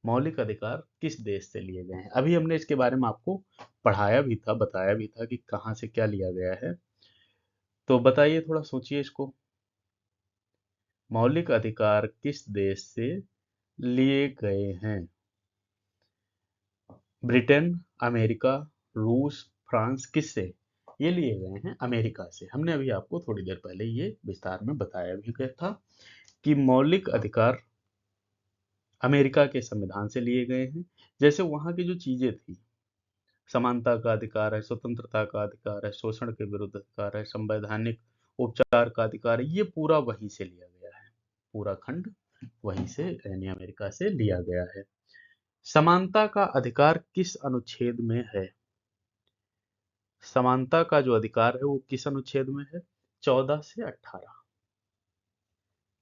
मौलिक अधिकार किस देश से लिए गए हैं? अभी हमने इसके बारे में आपको पढ़ाया भी था, बताया भी था कि कहाँ से क्या लिया गया है। तो बताइए, थोड़ा सोचिए इसको। मौलिक अधिकार किस देश से लिए गए हैं? ब्रिटेन, अमेरिका, रूस, फ्रांस, किससे? ये लिए गए हैं अमेरिका से। हमने अभी आपको थोड़ी देर पहले ये विस्तार में बताया भी गया था कि मौलिक अधिकार अमेरिका के संविधान से लिए गए हैं। जैसे वहाँ की जो चीजें थी, समानता का अधिकार है, स्वतंत्रता का अधिकार है, शोषण के विरुद्ध अधिकार है, संवैधानिक उपचार का अधिकार है, ये पूरा वहीं से लिया गया है। पूरा खंड वहीं से यानी अमेरिका से लिया गया है। समानता का अधिकार किस अनुच्छेद में है? समानता का जो अधिकार है वो किस अनुच्छेद में है? 14 से 18।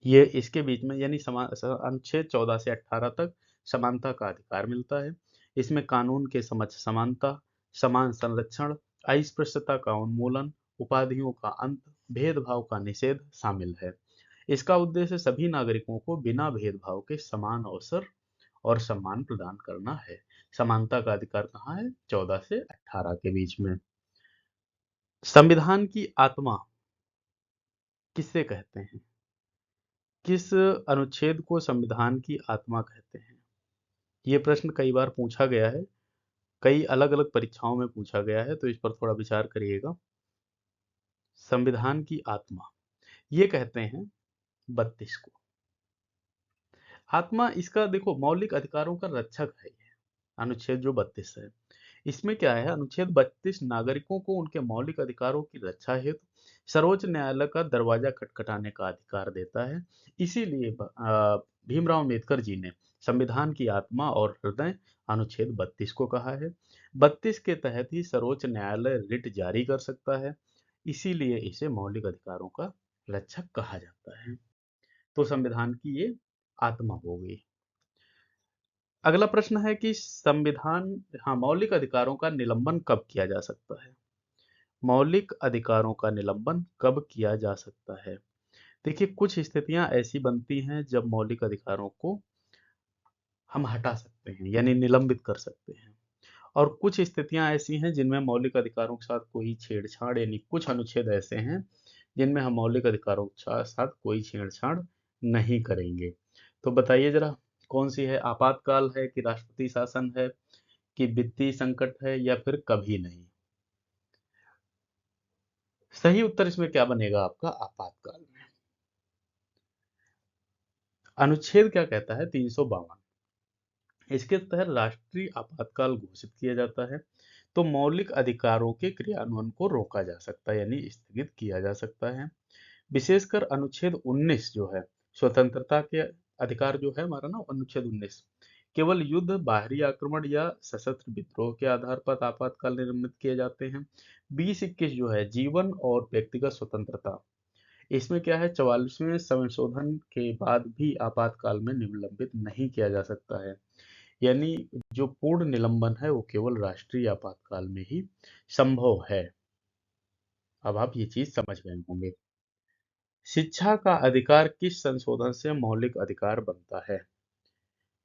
ये इसके बीच में यानी अनुच्छेद 14 से 18 तक समानता का अधिकार मिलता है। इसमें कानून के समक्ष समानता, समान संरक्षण, अस्पृश्यता का उन्मूलन, उपाधियों का अंत, भेदभाव का निषेध शामिल है। इसका उद्देश्य सभी नागरिकों को बिना भेदभाव के समान अवसर और सम्मान प्रदान करना है। समानता का अधिकार कहाँ है? 14 से 18 के बीच में। संविधान की आत्मा किससे कहते हैं? किस अनुच्छेद को संविधान की आत्मा कहते हैं? ये प्रश्न कई बार पूछा गया है, कई अलग-अलग परीक्षाओं में पूछा गया है, तो इस पर थोड़ा विचार करिएगा। संविधान की आत्मा, ये कहते हैं 32 को। आत्मा इसका देखो मौलिक अधिकारों का रक्षक है ये, अनुच्छेद जो 32 है। इसमें क्या है, अनुच्छेद 32 नागरिकों को उनके मौलिक अधिकारों की रक्षा हेतु सर्वोच्च न्यायालय का दरवाजा खटखटाने का अधिकार देता है। इसीलिए भीमराव अम्बेडकर जी ने संविधान की आत्मा और हृदय अनुच्छेद 32 को कहा है। 32 के तहत ही सर्वोच्च न्यायालय रिट जारी कर सकता है, इसीलिए इसे मौलिक अधिकारों का रक्षक कहा जाता है। तो संविधान की ये आत्मा हो गई। अगला प्रश्न है कि संविधान, हाँ, मौलिक अधिकारों का निलंबन कब किया जा सकता है? मौलिक अधिकारों का निलंबन कब किया जा सकता है? देखिए, कुछ स्थितियां ऐसी बनती हैं जब मौलिक अधिकारों को हम हटा सकते हैं यानी निलंबित कर सकते हैं, और कुछ स्थितियां ऐसी हैं जिनमें मौलिक अधिकारों के साथ कोई छेड़छाड़ यानी कुछ अनुच्छेद ऐसे हैं जिनमें हम मौलिक अधिकारों के साथ कोई छेड़छाड़ नहीं करेंगे। तो बताइए जरा, कौन सी है? आपातकाल है कि राष्ट्रपति शासन है कि वित्तीय संकट है या फिर कभी नहीं? सही उत्तर इसमें क्या बनेगा आपका? आपातकाल में। अनुच्छेद क्या कहता है? 352, इसके तहत राष्ट्रीय आपातकाल घोषित किया जाता है तो मौलिक अधिकारों के क्रियान्वयन को रोका जा सकता है यानी स्थगित किया जा सकता है। विशेषकर अनुच्छेद 19 जो है, स्वतंत्रता के अधिकार जो है हमारा ना, अनुच्छेद 19 केवल युद्ध, बाहरी आक्रमण या सशस्त्र विद्रोह के आधार पर आपातकाल निर्मित किए जाते हैं। 20-21 जो है, जीवन और व्यक्तिगत स्वतंत्रता, इसमें क्या है, 44वें संशोधन के बाद भी आपातकाल में निलंबित नहीं किया जा सकता है। यानी जो पूर्ण निलंबन है वो केवल राष्ट्रीय आपातकाल में ही संभव है। अब आप ये चीज समझ गए होंगे। शिक्षा का अधिकार किस संशोधन से मौलिक अधिकार बनता है?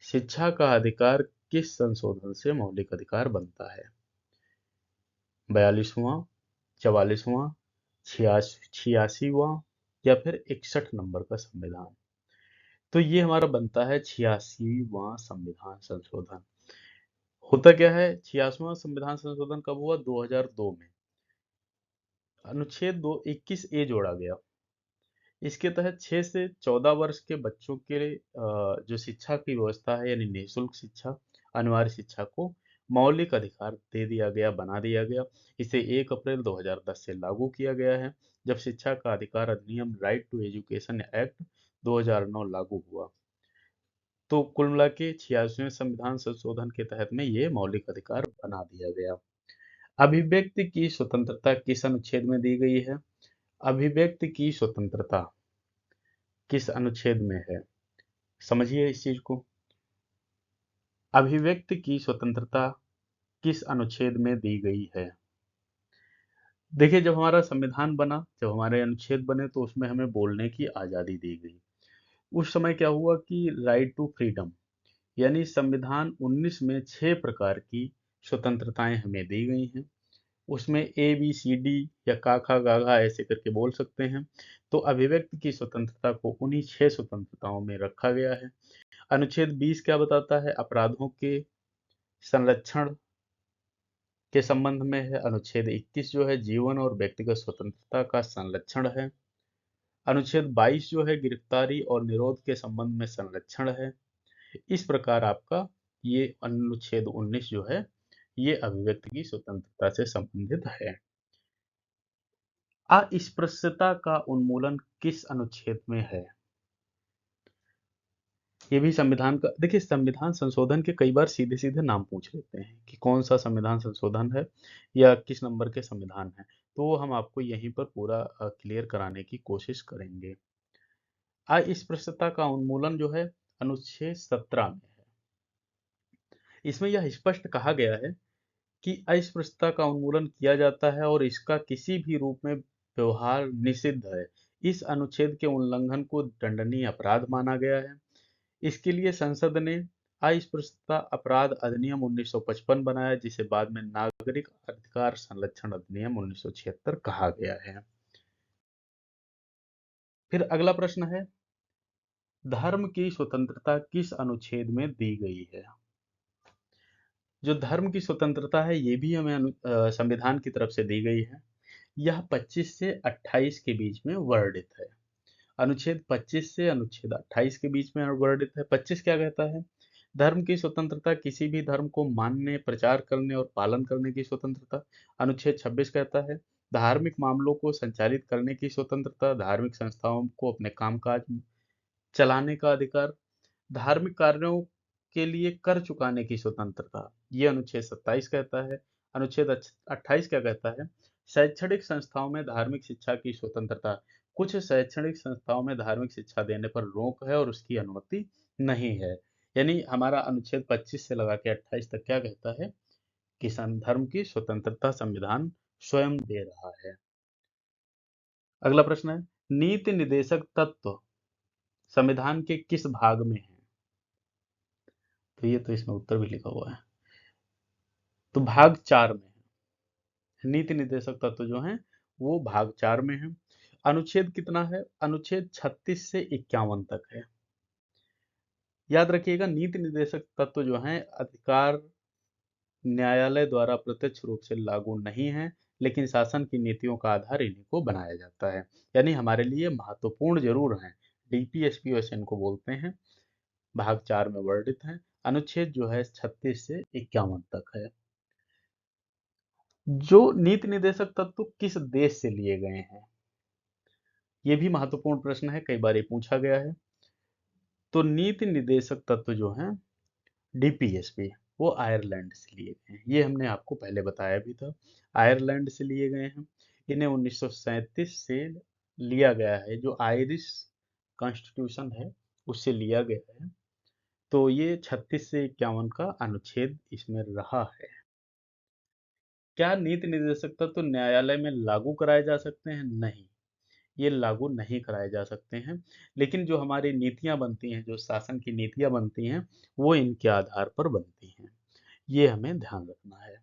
शिक्षा का अधिकार किस संशोधन से मौलिक अधिकार बनता है? 42वां, 44वां, 86वां या फिर 61 नंबर का संविधान? तो ये हमारा बनता है 86वां संविधान संशोधन। होता क्या है, 86वां संविधान संशोधन कब हुआ? 2002 में अनुच्छेद 21A जोड़ा गया। इसके तहत 6 से 14 वर्ष के बच्चों के जो शिक्षा की व्यवस्था है यानी निःशुल्क शिक्षा अनिवार्य शिक्षा को मौलिक अधिकार दे दिया गया, बना दिया गया। इसे 1 अप्रैल 2010 से लागू किया गया है, जब शिक्षा का अधिकार अधिनियम राइट टू एजुकेशन एक्ट 2009 लागू हुआ। तो कुल मिला के 86वें संविधान संशोधन के तहत में ये मौलिक अधिकार बना दिया गया। अभिव्यक्ति की स्वतंत्रता किस अनुच्छेद में दी गई है? अभिव्यक्ति की स्वतंत्रता किस अनुच्छेद में है? समझिए इस चीज को। अभिव्यक्ति की स्वतंत्रता किस अनुच्छेद में दी गई है? देखिए, जब हमारा संविधान बना, जब हमारे अनुच्छेद बने, तो उसमें हमें बोलने की आजादी दी गई। उस समय क्या हुआ कि राइट टू फ्रीडम, यानी संविधान 19 में 6 प्रकार की स्वतंत्रताएं हमें दी गई हैं। उसमें ए बी सी डी या का खा गा घा ऐसे करके बोल सकते हैं। तो अभिव्यक्ति की स्वतंत्रता को उन्हीं 6 स्वतंत्रताओं में रखा गया है। अनुच्छेद 20 क्या बताता है? अपराधों के संरक्षण के संबंध में है। अनुच्छेद 21 जो है जीवन और व्यक्तिगत स्वतंत्रता का संरक्षण है। अनुच्छेद 22 जो है गिरफ्तारी और निरोध के संबंध में संरक्षण है। इस प्रकार आपका ये अनुच्छेद 19 जो है ये अभिव्यक्ति की स्वतंत्रता से संबंधित है। अस्पृश्यता का उन्मूलन किस अनुच्छेद में है? ये भी संविधान का, देखिए संविधान संशोधन के कई बार सीधे सीधे नाम पूछ लेते हैं कि कौन सा संविधान संशोधन है या किस नंबर के संविधान है, तो वो हम आपको यहीं पर पूरा क्लियर कराने की कोशिश करेंगे। अस्पृश्यता का उन्मूलन जो है अनुच्छेद 17 में है। इसमें यह स्पष्ट कहा गया है कि अस्पृश्यता का उन्मूलन किया जाता है और इसका किसी भी रूप में व्यवहार निषिद्ध है। इस अनुच्छेद के उल्लंघन को दंडनीय अपराध माना गया है। इसके लिए संसद ने अस्पृश्यता अपराध अधिनियम 1955 बनाया, जिसे बाद में नागरिक अधिकार संरक्षण अधिनियम 1976 कहा गया है। फिर अगला प्रश्न है, धर्म की स्वतंत्रता किस अनुच्छेद में दी गई है? जो धर्म की स्वतंत्रता है ये भी हमें संविधान की तरफ से दी गई है। यह 25 से 28 के बीच में वर्णित है। अनुच्छेद 25 से अनुच्छेद 28 के बीच में वर्णित है। 25 क्या कहता है? धर्म की स्वतंत्रता, किसी भी धर्म को मानने, प्रचार करने और पालन करने की स्वतंत्रता। अनुच्छेद 26 कहता है धार्मिक मामलों को संचालित करने की स्वतंत्रता, धार्मिक संस्थाओं को अपने कामकाज चलाने का अधिकार, धार्मिक कार्यों के लिए कर चुकाने की स्वतंत्रता, ये अनुच्छेद 27 कहता है। अनुच्छेद 28 क्या कहता है? शैक्षणिक संस्थाओं में धार्मिक शिक्षा की स्वतंत्रता। कुछ शैक्षणिक संस्थाओं में धार्मिक शिक्षा देने पर रोक है और उसकी अनुमति नहीं है। यानी हमारा अनुच्छेद 25 से लगा के 28 तक क्या कहता है कि धर्म की स्वतंत्रता संविधान स्वयं दे रहा है। अगला प्रश्न है, नीति निदेशक तत्व संविधान के किस भाग में है? तो ये तो इसमें उत्तर भी लिखा हुआ है। तो भाग 4 में है। नीति निर्देशक तत्व जो है वो भाग 4 में है। अनुच्छेद कितना है? अनुच्छेद 36 से 51 तक है। याद रखिएगा, नीति निर्देशक तत्व जो है अधिकार न्यायालय द्वारा प्रत्यक्ष रूप से लागू नहीं है, लेकिन शासन की नीतियों का आधार इन्हीं को बनाया जाता है। यानी हमारे लिए महत्वपूर्ण जरूर हैं। डीपीएसपी वैसे इनको बोलते हैं। भाग 4 में वर्णित है। अनुच्छेद जो है 36 से 51 तक है। जो नीति निर्देशक तत्व किस देश से लिए गए हैं, ये भी महत्वपूर्ण प्रश्न है, कई बार ये पूछा गया है। तो नीति निर्देशक तत्व जो हैं डीपीएसपी वो आयरलैंड से लिए गए हैं। ये हमने आपको पहले बताया भी था, आयरलैंड से लिए गए हैं। इन्हें 1937 से लिया गया है, जो आयरिश कॉन्स्टिट्यूशन है उससे लिया गया है। तो ये 36 से 51 का अनुच्छेद इसमें रहा है। क्या नीति निर्देशक तत्व न्यायालय में लागू कराए जा सकते हैं? नहीं, ये लागू नहीं कराए जा सकते हैं। लेकिन जो हमारी नीतियां बनती हैं, जो शासन की नीतियां बनती हैं, वो इनके आधार पर बनती हैं। ये हमें ध्यान रखना है।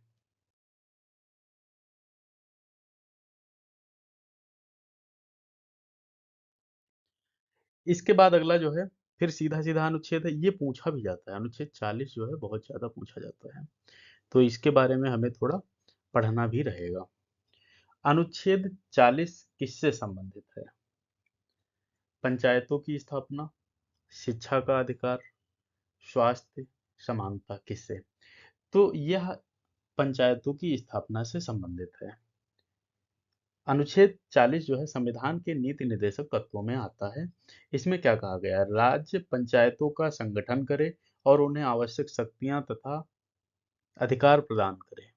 इसके बाद अगला जो है फिर सीधा सीधा अनुच्छेद है, ये पूछा भी जाता है। अनुच्छेद 40 जो है बहुत ज्यादा पूछा जाता है, तो इसके बारे में हमें थोड़ा पढ़ना भी रहेगा। अनुच्छेद 40 किससे संबंधित है? पंचायतों की स्थापना, शिक्षा का अधिकार, स्वास्थ्य, समानता किससे? तो यह पंचायतों की स्थापना से संबंधित है। अनुच्छेद 40 जो है संविधान के नीति निर्देशक तत्वों में आता है। इसमें क्या कहा गया है? राज्य पंचायतों का संगठन करे और उन्हें आवश्यक शक्तियां तथा अधिकार प्रदान करे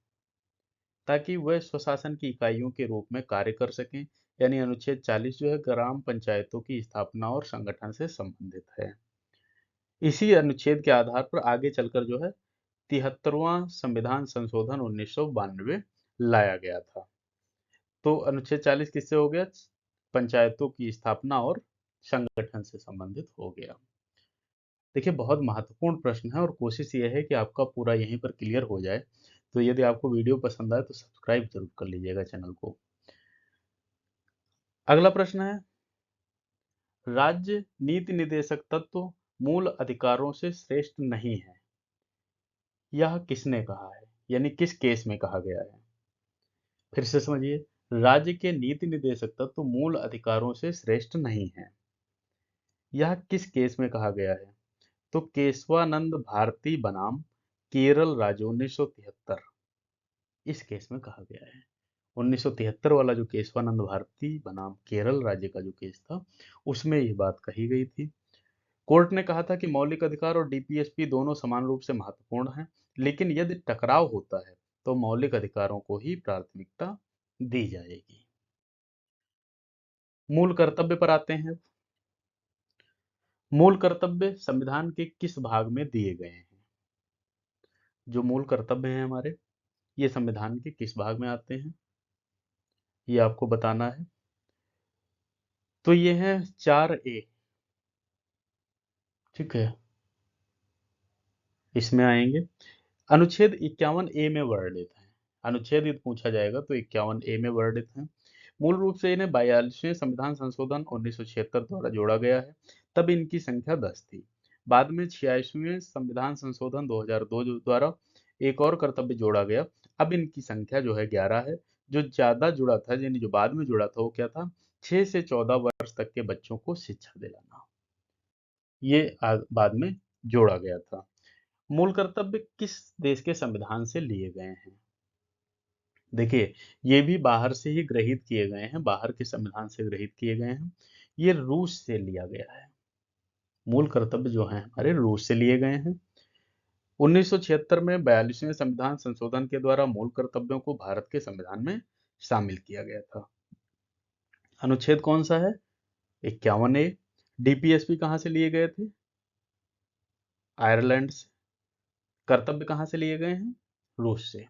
ताकि वह स्वशासन की इकाइयों के रूप में कार्य कर सकें। यानी अनुच्छेद 40 जो है ग्राम पंचायतों की स्थापना और संगठन से संबंधित है। इसी अनुच्छेद के आधार पर आगे चलकर जो है 73वां संविधान संशोधन 1992 लाया गया था। तो अनुच्छेद 40 किससे हो गया? पंचायतों की स्थापना और संगठन से संबंधित हो गया। देखिए बहुत महत्वपूर्ण प्रश्न है और कोशिश ये है कि आपका पूरा यहीं पर क्लियर हो जाए। तो यदि आपको वीडियो पसंद आए तो सब्सक्राइब जरूर कर लीजिएगा चैनल को। अगला प्रश्न है, राज्य नीति निर्देशक तत्व मूल अधिकारों से श्रेष्ठ नहीं है, यह किसने कहा है? यानी किस केस में कहा गया है? फिर से समझिए, राज्य के नीति निर्देशक तत्व मूल अधिकारों से श्रेष्ठ नहीं है, यह किस केस में कहा गया है? तो केशवानंद भारती बनाम केरल राज्य 1973, इस केस में कहा गया है। 1973 वाला जो केशवानंद भारती बनाम केरल राज्य का जो केस था, उसमें ये बात कही गई थी। कोर्ट ने कहा था कि मौलिक अधिकार और डीपीएसपी दोनों समान रूप से महत्वपूर्ण हैं, लेकिन यदि टकराव होता है तो मौलिक अधिकारों को ही प्राथमिकता दी जाएगी। मूल कर्तव्य पर आते हैं। मूल कर्तव्य संविधान के किस भाग में दिए गए हैं? जो मूल कर्तव्य हैं हमारे, ये संविधान के किस भाग में आते हैं, ये आपको बताना है। तो ये है 4A, ठीक है, इसमें आएंगे। अनुच्छेद 51A में वर्णित है। अनुच्छेद यदि पूछा जाएगा तो 51A में वर्णित है। मूल रूप से इन्हें 42वें संविधान संशोधन 1976 द्वारा जोड़ा गया है, तब इनकी संख्या 10 थी। बाद में 86वें संविधान संशोधन 2002 द्वारा एक और कर्तव्य जोड़ा गया। अब इनकी संख्या जो है 11 है। जो ज्यादा जुड़ा था, यानी जो बाद में जुड़ा था, वो क्या था? 6 से 14 वर्ष तक के बच्चों को शिक्षा दिलाना, ये बाद में जोड़ा गया था। मूल कर्तव्य किस देश के संविधान से लिए गए हैं? देखिए, ये भी बाहर से ही ग्रहित किए गए हैं, बाहर के संविधान से ग्रहित किए गए हैं। ये रूस से लिया गया है। मूल कर्तव्य जो हैं हमारे रूस से लिए गए हैं। 1976 में 42वें संविधान संशोधन के द्वारा मूल कर्तव्यों को भारत के संविधान में शामिल किया गया था। अनुच्छेद कौन सा है? 51A। डीपीएसपी कहाँ से लिए गए थे? आयरलैंड से। कर्तव्य कहाँ से लिए गए हैं? रूस से।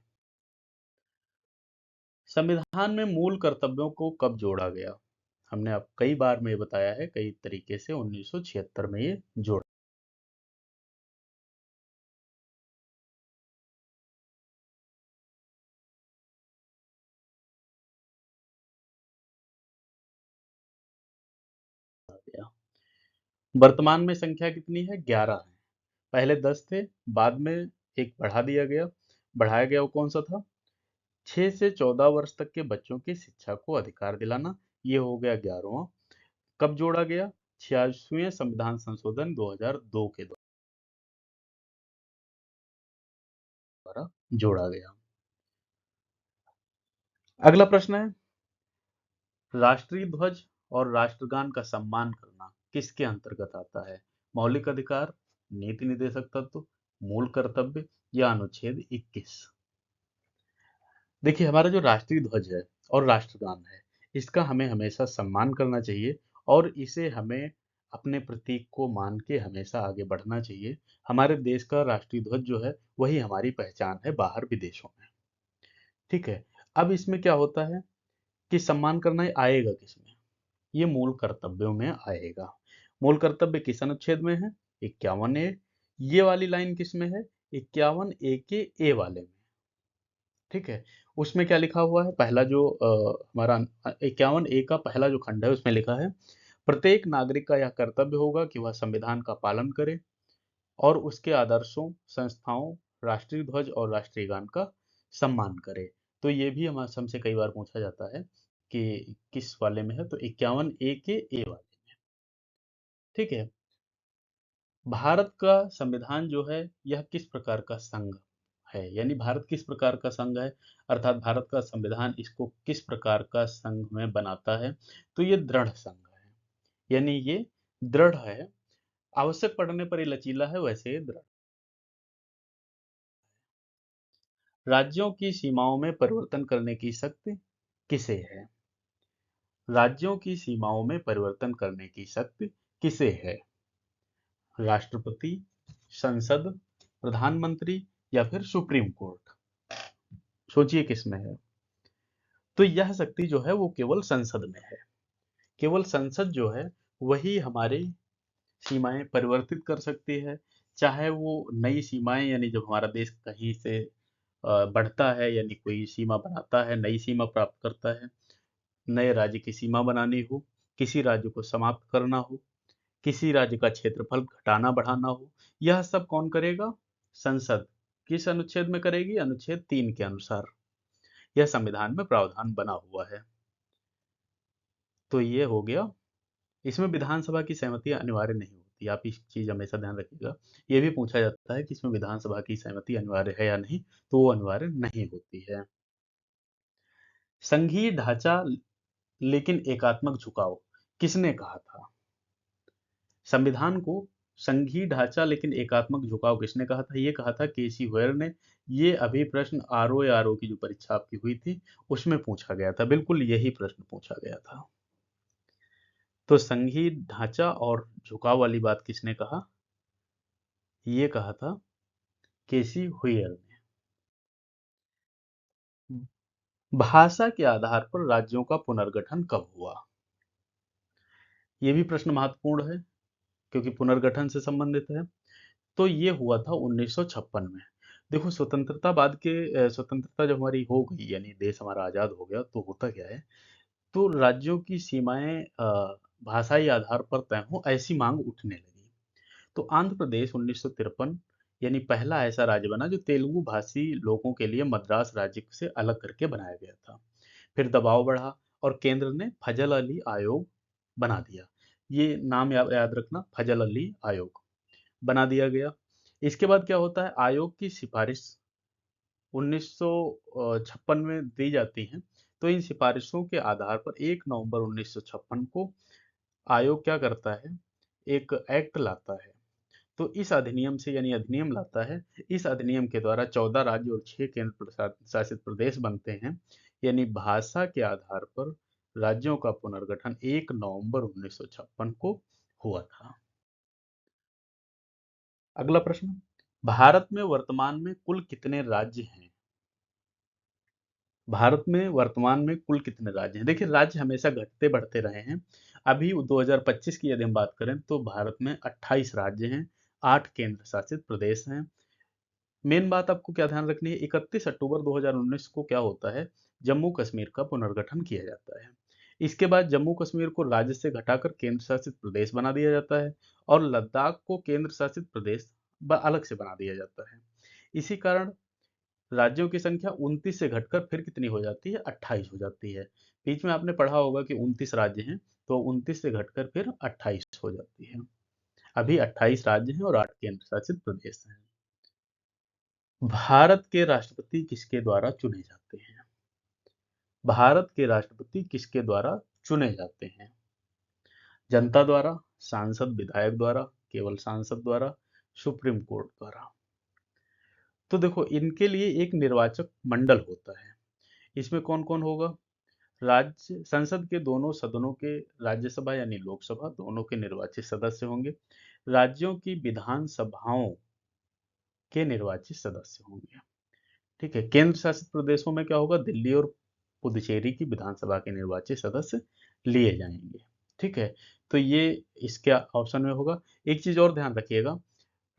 संविधान में मूल कर्तव्यों को कब जोड़ा गया? हमने अब कई बार में ये बताया है, कई तरीके से 1976 में ये जोड़ा गया। वर्तमान में संख्या कितनी है? 11 है। पहले 10 थे, बाद में एक बढ़ा दिया गया। बढ़ाया गया वो कौन सा था? 6 से 14 वर्ष तक के बच्चों की शिक्षा को अधिकार दिलाना, ये हो गया 11वां। कब जोड़ा गया? 86वें संविधान संशोधन 2002 के द्वारा जोड़ा गया। अगला प्रश्न है, राष्ट्रीय ध्वज और राष्ट्रगान का सम्मान करना किसके अंतर्गत आता है? मौलिक अधिकार, नीति निर्देशक तत्व, मूल कर्तव्य या अनुच्छेद 21? देखिए, हमारा जो राष्ट्रीय ध्वज है और राष्ट्रगान है, इसका हमें हमेशा सम्मान करना चाहिए और इसे हमें अपने प्रतीक को मान के हमेशा आगे बढ़ना चाहिए। हमारे देश का राष्ट्रीय ध्वज जो है वही हमारी पहचान है बाहर विदेशों में, ठीक है। अब इसमें क्या होता है कि सम्मान करना आएगा किसमें? ये मूल कर्तव्यों में आएगा। मूल कर्तव्य किस अनुच्छेद में है? 51A। ये वाली लाइन किस में है? 51A के ए वाले में, ठीक है। उसमें क्या लिखा हुआ है? पहला जो हमारा 51A का पहला जो खंड है उसमें लिखा है, प्रत्येक नागरिक का यह कर्तव्य होगा कि वह संविधान का पालन करे और उसके आदर्शों, संस्थाओं, राष्ट्रीय ध्वज और राष्ट्रीय गान का सम्मान करे। तो ये भी हम हमसे कई बार पूछा जाता है कि किस वाले में है, तो 51A के ए वाले, ठीक है। भारत का संविधान जो है यह किस प्रकार का संघ है, यानी भारत किस प्रकार का संघ है, अर्थात भारत का संविधान इसको किस प्रकार का संघ में बनाता है। तो ये दृढ़ संघ है, यानी ये दृढ़ है, आवश्यक पड़ने पर ये लचीला है, वैसे ये दृढ़। राज्यों की सीमाओं में परिवर्तन करने की शक्ति किसे है? राज्यों की सीमाओं में परिवर्तन करने की शक्ति किसे है? राष्ट्रपति, संसद, प्रधानमंत्री या फिर सुप्रीम कोर्ट? सोचिए किसमें है। तो यह शक्ति जो है वो केवल संसद में है। केवल संसद जो है वही हमारी सीमाएं परिवर्तित कर सकती है। चाहे वो नई सीमाएं, यानी जब हमारा देश कहीं से बढ़ता है, यानी कोई सीमा बनाता है, नई सीमा प्राप्त करता है, नए राज्य की सीमा बनानी हो, किसी राज्य को समाप्त करना हो, किसी राज्य का क्षेत्रफल घटाना बढ़ाना हो, यह सब कौन करेगा? संसद। किस अनुच्छेद में करेगी? अनुच्छेद 3 के अनुसार। यह संविधान में प्रावधान बना हुआ है। तो ये हो गया। इसमें विधानसभा की सहमति अनिवार्य नहीं होती, आप इस चीज हमेशा ध्यान रखिएगा। ये भी पूछा जाता है कि इसमें विधानसभा की सहमति अनिवार्य है या नहीं, तो वो अनिवार्य नहीं होती है। संघीय ढांचा लेकिन एकात्मक झुकाव किसने कहा था? संविधान को संघीय ढांचा लेकिन एकात्मक झुकाव किसने कहा था? ये कहा था केसी होयर ने। ये अभी प्रश्न आरओ की जो परीक्षा आपकी हुई थी उसमें पूछा गया था, बिल्कुल यही प्रश्न पूछा गया था। तो संघीय ढांचा और झुकाव वाली बात किसने कहा? ये कहा था केसी हुयर ने। भाषा के आधार पर राज्यों का पुनर्गठन कब हुआ? ये भी प्रश्न महत्वपूर्ण है क्योंकि पुनर्गठन से संबंधित है। तो ये हुआ था 1956 में। देखो, स्वतंत्रता बाद के स्वतंत्रता जब हमारी हो गई, यानी देश हमारा आजाद हो गया, तो होता क्या है, तो राज्यों की सीमाएं भाषाई आधार पर तय हो, ऐसी मांग उठने लगी। तो आंध्र प्रदेश 1953 यानी पहला ऐसा राज्य बना जो तेलुगु भाषी लोगों के लिए मद्रास राज्य से अलग करके बनाया गया था। फिर दबाव बढ़ा और केंद्र ने फजल अली आयोग बना दिया। ये नाम याद रखना, फजल अली आयोग बना दिया गया। इसके बाद क्या होता है, आयोग की सिफारिश 1956 में दी जाती है। तो इन सिफारिशों के आधार पर 1 नवंबर 1956 को आयोग क्या करता है, एक एक्ट लाता है। तो इस अधिनियम से, यानी अधिनियम लाता है, इस अधिनियम के द्वारा 14 राज्य और 6 केंद्र शासित प्रदेश बनते हैं। यानी भाषा के आधार पर राज्यों का पुनर्गठन 1 नवंबर 1956 को हुआ था। अगला प्रश्न, भारत में वर्तमान में कुल कितने राज्य हैं? भारत में वर्तमान में कुल कितने राज्य हैं? देखिए, राज्य हमेशा घटते बढ़ते रहे हैं। अभी 2025 की यदि हम बात करें तो भारत में 28 राज्य हैं, 8 केंद्र शासित प्रदेश हैं। मेन बात आपको क्या ध्यान रखनी है, 31 अक्टूबर 2019 को क्या होता है, जम्मू कश्मीर का पुनर्गठन किया जाता है। इसके बाद जम्मू कश्मीर को राज्य से घटाकर केंद्र शासित प्रदेश बना दिया जाता है और लद्दाख को केंद्र शासित प्रदेश अलग से बना दिया जाता है। इसी कारण राज्यों की संख्या 29 से घटकर फिर कितनी हो जाती है, 28 हो जाती है। बीच में आपने पढ़ा होगा कि 29 राज्य हैं, तो 29 से घटकर फिर 28 हो जाती है। अभी 28 राज्य हैं और 8 केंद्र शासित प्रदेश हैं। भारत के राष्ट्रपति किसके द्वारा चुने जाते हैं? भारत के राष्ट्रपति किसके द्वारा चुने जाते हैं? जनता द्वारा, सांसद विधायक द्वारा, केवल सांसद द्वारा, सुप्रीम कोर्ट द्वारा? तो देखो, इनके लिए एक निर्वाचक मंडल होता है। इसमें कौन कौन होगा? राज्य संसद के दोनों सदनों के, राज्यसभा यानी लोकसभा, दोनों के निर्वाचित सदस्य होंगे। राज्यों की विधानसभाओं के निर्वाचित सदस्य होंगे। ठीक है। केंद्र शासित प्रदेशों में क्या होगा, दिल्ली और पुदुचेरी की विधानसभा के निर्वाचित सदस्य लिए जाएंगे। ठीक है। तो ये इसके ऑप्शन में होगा। एक चीज और ध्यान रखिएगा,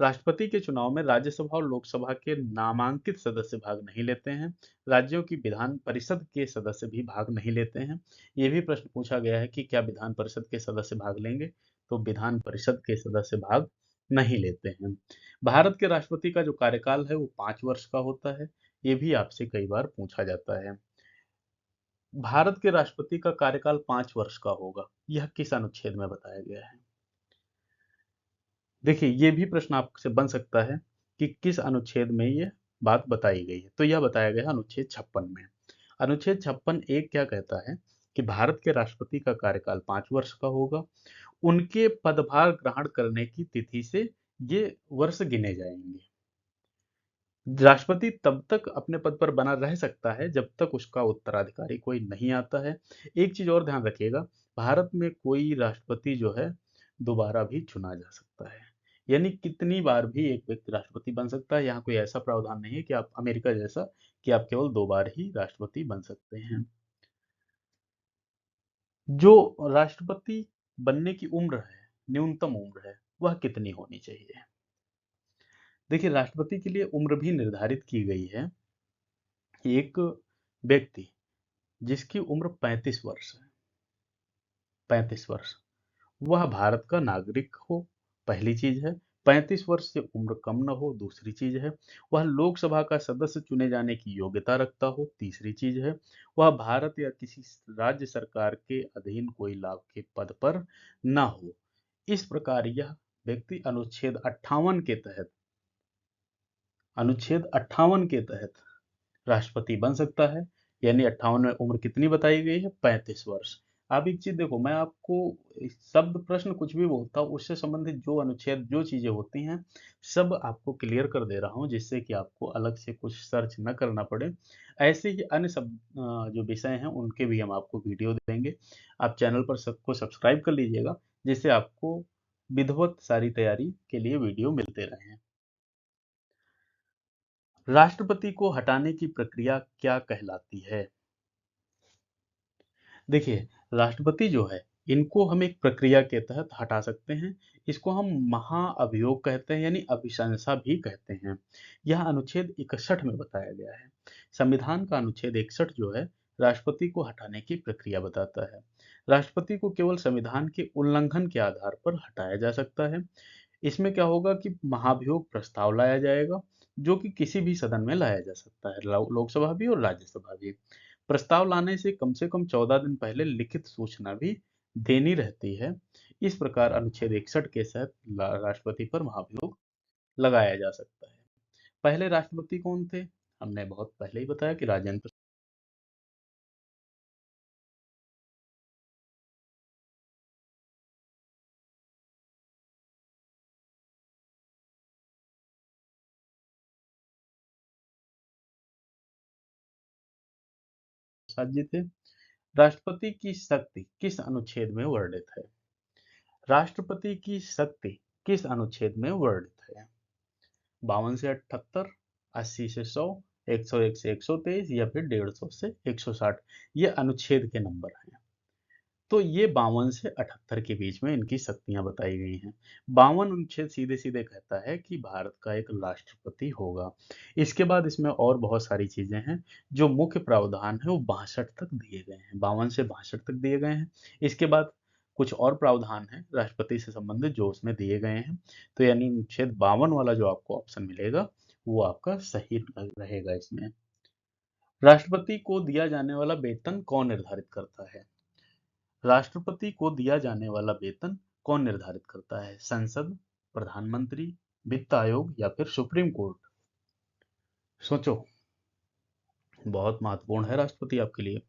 राष्ट्रपति के चुनाव में राज्यसभा और लोकसभा के नामांकित सदस्य भाग नहीं लेते हैं। राज्यों की विधान परिषद के सदस्य भी भाग नहीं लेते हैं। ये भी प्रश्न पूछा गया है कि क्या विधान परिषद के सदस्य भाग लेंगे, तो विधान परिषद के सदस्य भाग नहीं लेते हैं। भारत के राष्ट्रपति का जो कार्यकाल है वो 5 वर्ष का होता है। ये भी आपसे कई बार पूछा जाता है। भारत के राष्ट्रपति का कार्यकाल 5 वर्ष का होगा, यह किस अनुच्छेद में बताया गया है? देखिए, ये भी प्रश्न आपसे बन सकता है कि किस अनुच्छेद में ये बात बताई गई है। तो यह बताया गया है अनुच्छेद 56 में। अनुच्छेद 56 एक क्या कहता है कि भारत के राष्ट्रपति का कार्यकाल 5 वर्ष का होगा। उनके पदभार ग्रहण करने की तिथि से ये वर्ष गिने जाएंगे। राष्ट्रपति तब तक अपने पद पर बना रह सकता है जब तक उसका उत्तराधिकारी कोई नहीं आता है। एक चीज और ध्यान रखिएगा, भारत में कोई राष्ट्रपति जो है दोबारा भी चुना जा सकता है। यानी कितनी बार भी एक व्यक्ति राष्ट्रपति बन सकता है। यहाँ कोई ऐसा प्रावधान नहीं है कि आप अमेरिका जैसा कि आप केवल 2 बार ही राष्ट्रपति बन सकते हैं। जो राष्ट्रपति बनने की उम्र है, न्यूनतम उम्र है, वह कितनी होनी चाहिए? देखिए, राष्ट्रपति के लिए उम्र भी निर्धारित की गई है। एक व्यक्ति जिसकी उम्र 35 वर्ष है, 35 वर्ष, वह भारत का नागरिक हो, पहली चीज है। 35 वर्ष से उम्र कम न हो, दूसरी चीज है। वह लोकसभा का सदस्य चुने जाने की योग्यता रखता हो, तीसरी चीज है। वह भारत या किसी राज्य सरकार के अधीन कोई लाभ के पद पर न हो। इस प्रकार यह व्यक्ति अनुच्छेद 58 के तहत राष्ट्रपति बन सकता है। यानी 58 में उम्र कितनी बताई गई है? 35 वर्ष। आप एक चीज देखो, मैं आपको शब्द प्रश्न कुछ भी बोलता हूँ उससे संबंधित जो अनुच्छेद जो चीजें होती हैं सब आपको क्लियर कर दे रहा हूँ, जिससे कि आपको अलग से कुछ सर्च न करना पड़े। ऐसे ही अन्य सब जो विषय हैं उनके भी हम आपको वीडियो देंगे। आप चैनल पर सबको सब्सक्राइब कर लीजिएगा, जिससे आपको विधिवत सारी तैयारी के लिए वीडियो मिलते रहें। राष्ट्रपति को हटाने की प्रक्रिया क्या कहलाती है? देखिए, राष्ट्रपति जो है इनको हम एक प्रक्रिया के तहत हटा सकते हैं। इसको हम महाअभियोग कहते हैं, यानी अभिशंसा भी कहते हैं। यह अनुच्छेद 61 में बताया गया है। संविधान का अनुच्छेद 61 जो है राष्ट्रपति को हटाने की प्रक्रिया बताता है। राष्ट्रपति को केवल संविधान के उल्लंघन के आधार पर हटाया जा सकता है। इसमें क्या होगा कि महाभियोग प्रस्ताव लाया जाएगा, जो कि किसी भी सदन में लाया जा सकता है, लोकसभा भी और राज्यसभा भी। प्रस्ताव लाने से कम 14 दिन पहले लिखित सूचना भी देनी रहती है। इस प्रकार अनुच्छेद 61 के तहत राष्ट्रपति पर महाभियोग लगाया जा सकता है। पहले राष्ट्रपति कौन थे? हमने बहुत पहले ही बताया कि राजेंद्र प्रसाद जी थे। राष्ट्रपति की शक्ति किस अनुच्छेद में वर्णित है? राष्ट्रपति की शक्ति किस अनुच्छेद में वर्णित है? 52 से 78, 80 से 100, 101 से 123 या फिर 150 से 160? ये अनुच्छेद के नंबर हैं। तो ये 52 से 78 के बीच में इनकी शक्तियां बताई गई हैं। 52 अनुच्छेद सीधे सीधे कहता है कि भारत का एक राष्ट्रपति होगा। इसके बाद इसमें और बहुत सारी चीजें हैं। जो मुख्य प्रावधान है वो 62 तक दिए गए हैं, 52 से 62 तक दिए गए हैं। इसके बाद कुछ और प्रावधान है राष्ट्रपति से संबंधित जो उसमें दिए गए हैं। तो यानी अनुच्छेद 52 वाला जो आपको ऑप्शन मिलेगा वो आपका सही रहेगा। इसमें राष्ट्रपति को दिया जाने वाला वेतन कौन निर्धारित करता है? राष्ट्रपति को दिया जाने वाला वेतन कौन निर्धारित करता है? संसद, प्रधानमंत्री, वित्त आयोग या फिर सुप्रीम कोर्ट? सोचो, बहुत महत्वपूर्ण है राष्ट्रपति आपके लिए।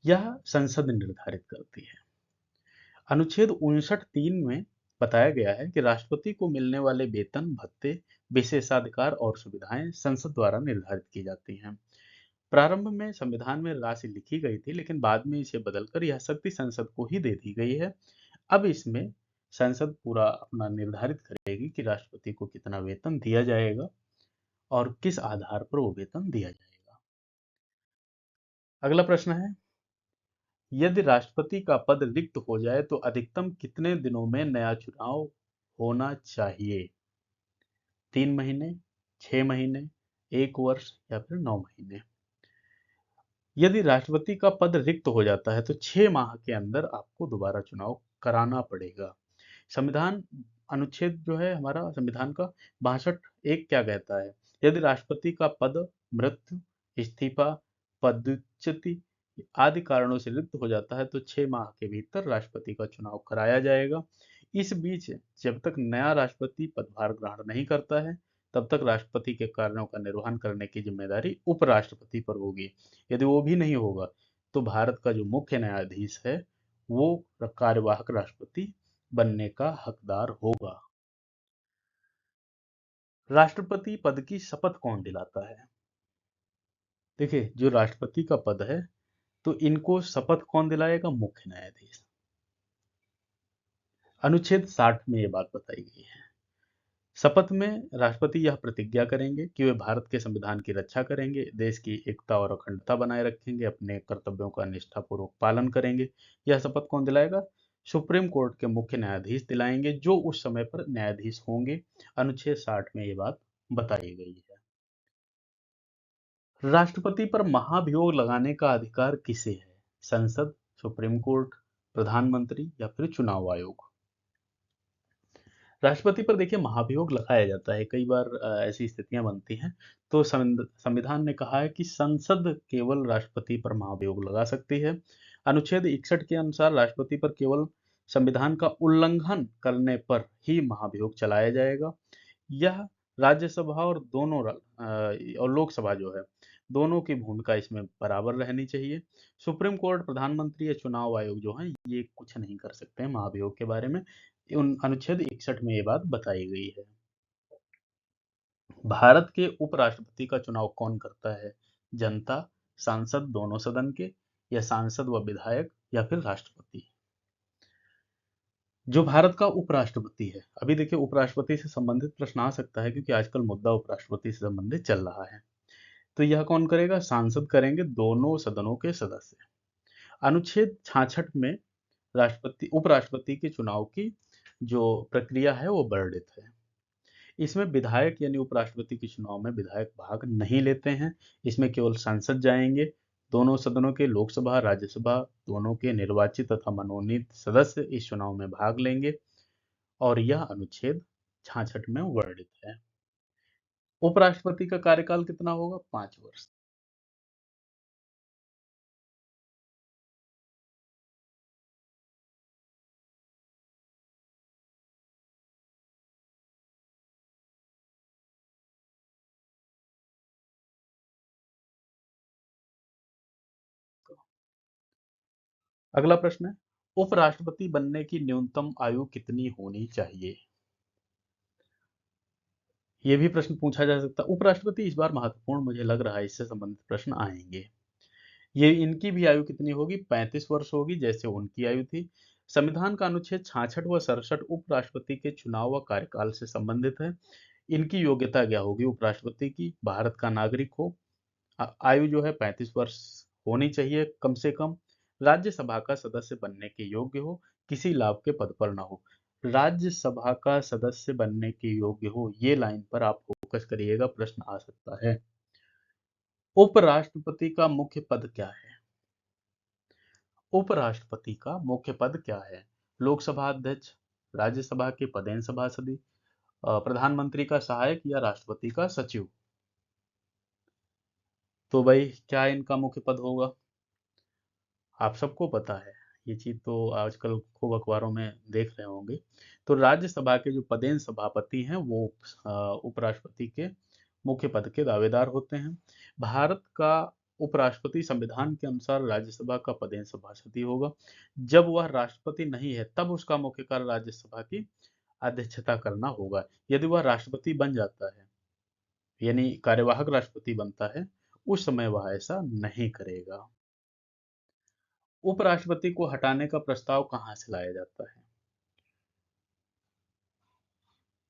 यह संसद निर्धारित करती है। अनुच्छेद 59(3) में बताया गया है कि राष्ट्रपति को मिलने वाले वेतन भत्ते, विशेषाधिकार और सुविधाएं संसद द्वारा निर्धारित की जाती हैं। प्रारंभ में संविधान में राशि लिखी गई थी, लेकिन बाद में इसे बदलकर यह शक्ति संसद को ही दे दी गई है। अब इसमें संसद पूरा अपना निर्धारित करेगी कि राष्ट्रपति को कितना वेतन दिया जाएगा और किस आधार पर वो वेतन दिया जाएगा। अगला प्रश्न है, यदि राष्ट्रपति का पद रिक्त हो जाए तो अधिकतम कितने दिनों में नया चुनाव होना चाहिए? 3 महीने, 6 महीने, 1 वर्ष या फिर 9 महीने? यदि राष्ट्रपति का पद रिक्त हो जाता है तो 6 माह के अंदर आपको दोबारा चुनाव कराना पड़ेगा। संविधान अनुच्छेद जो है हमारा संविधान का 62(1) क्या कहता है? यदि राष्ट्रपति का पद मृत्यु, इस्तीफा, पदच्युति आदि कारणों से रिक्त हो जाता है तो 6 माह के भीतर राष्ट्रपति का चुनाव कराया जाएगा। इस बीच जब तक नया राष्ट्रपति पदभार ग्रहण नहीं करता है, तब तक राष्ट्रपति के कार्यों का निर्वहन करने की जिम्मेदारी उपराष्ट्रपति पर होगी। यदि वो भी नहीं होगा, तो भारत का जो मुख्य न्यायाधीश है, वो कार्यवाहक राष्ट्रपति बनने का हकदार होगा। राष्ट्रपति पद की शपथ कौन दिलाता है? देखिए, जो राष्ट्रपति का पद है, तो इनको शपथ कौन दिलाएगा? मुख्य न्यायाधीश। अनुच्छेद 60 में ये बात बताई गई है। शपथ में राष्ट्रपति यह प्रतिज्ञा करेंगे कि वे भारत के संविधान की रक्षा करेंगे, देश की एकता और अखंडता बनाए रखेंगे, अपने कर्तव्यों का निष्ठापूर्वक पालन करेंगे। यह शपथ कौन दिलाएगा? सुप्रीम कोर्ट के मुख्य न्यायाधीश दिलाएंगे, जो उस समय पर न्यायाधीश होंगे। अनुच्छेद 60 में ये बात बताई गई है। राष्ट्रपति पर महाभियोग लगाने का अधिकार किसे है? संसद, सुप्रीम कोर्ट, प्रधानमंत्री या फिर चुनाव आयोग? राष्ट्रपति पर देखिए महाभियोग लगाया जाता है, कई बार ऐसी स्थितियां बनती हैं। तो संविधान ने कहा है कि संसद केवल राष्ट्रपति पर महाभियोग लगा सकती है। अनुच्छेद 61 के अनुसार राष्ट्रपति पर केवल संविधान का उल्लंघन करने पर ही महाभियोग चलाया जाएगा। यह राज्यसभा और और लोकसभा जो है, दोनों की भूमिका इसमें बराबर रहनी चाहिए। सुप्रीम कोर्ट, प्रधानमंत्री या चुनाव आयोग जो है, ये कुछ नहीं कर सकते हैं महाभियोग के बारे में। उन अनुच्छेद 61 में ये बात बताई गई है। भारत के उपराष्ट्रपति का चुनाव कौन करता है? जनता, सांसद दोनों सदन के, या सांसद व विधायक, या फिर राष्ट्रपति? जो भारत का उपराष्ट्रपति है, अभी देखिए उपराष्ट्रपति से संबंधित प्रश्न आ सकता है, क्योंकि आजकल मुद्दा उपराष्ट्रपति से संबंधित चल रहा है। तो यह कौन करेगा? सांसद करेंगे, दोनों सदनों के सदस्य। अनुच्छेद 66 में राष्ट्रपति उपराष्ट्रपति के चुनाव की जो प्रक्रिया है वो वर्णित है। इसमें विधायक यानी उपराष्ट्रपति के चुनाव में विधायक भाग नहीं लेते हैं। इसमें केवल सांसद जाएंगे। दोनों सदनों के, लोकसभा राज्यसभा, दोनों के निर्वाचित तथा मनोनीत सदस्य इस चुनाव में भाग लेंगे, और यह अनुच्छेद 66 में वर्णित है। उपराष्ट्रपति का कार्यकाल कितना होगा? 5 वर्ष। अगला प्रश्न है, उपराष्ट्रपति बनने की न्यूनतम आयु कितनी होनी चाहिए? यह भी प्रश्न पूछा जा सकता है। उपराष्ट्रपति इस बार महत्वपूर्ण मुझे लग रहा है, इससे संबंधित प्रश्न आएंगे। ये इनकी भी आयु कितनी होगी? 35 वर्ष होगी, जैसे उनकी आयु थी। संविधान का अनुच्छेद 66 व 67 उपराष्ट्रपति के चुनाव व कार्यकाल से संबंधित है। इनकी योग्यता क्या होगी? उपराष्ट्रपति की भारत का नागरिक हो, आयु जो है 35 वर्ष होनी चाहिए कम से कम, राज्यसभा का सदस्य बनने के योग्य हो, किसी लाभ के पद पर ना हो। राज्यसभा का सदस्य बनने के योग्य हो, ये लाइन पर आप फोकस करिएगा, प्रश्न आ सकता है। उपराष्ट्रपति का मुख्य पद क्या है? उपराष्ट्रपति का मुख्य पद क्या है? लोकसभा अध्यक्ष, राज्यसभा के पदेन सभासद, प्रधानमंत्री का सहायक, या राष्ट्रपति का सचिव? तो भाई क्या इनका मुख्य पद होगा? आप सबको पता है, ये चीज तो आजकल खूब अखबारों में देख रहे होंगे। तो राज्यसभा के जो पदेन सभापति हैं, वो उपराष्ट्रपति के मुख्य पद के दावेदार होते हैं। भारत का उपराष्ट्रपति संविधान के अनुसार राज्यसभा का पदेन सभापति होगा। जब वह राष्ट्रपति नहीं है, तब उसका मुख्य कार्य राज्यसभा की अध्यक्षता करना होगा। यदि वह राष्ट्रपति बन जाता है, यानी कार्यवाहक राष्ट्रपति बनता है, उस समय वह ऐसा नहीं करेगा। उपराष्ट्रपति को हटाने का प्रस्ताव कहां से लाया जाता है?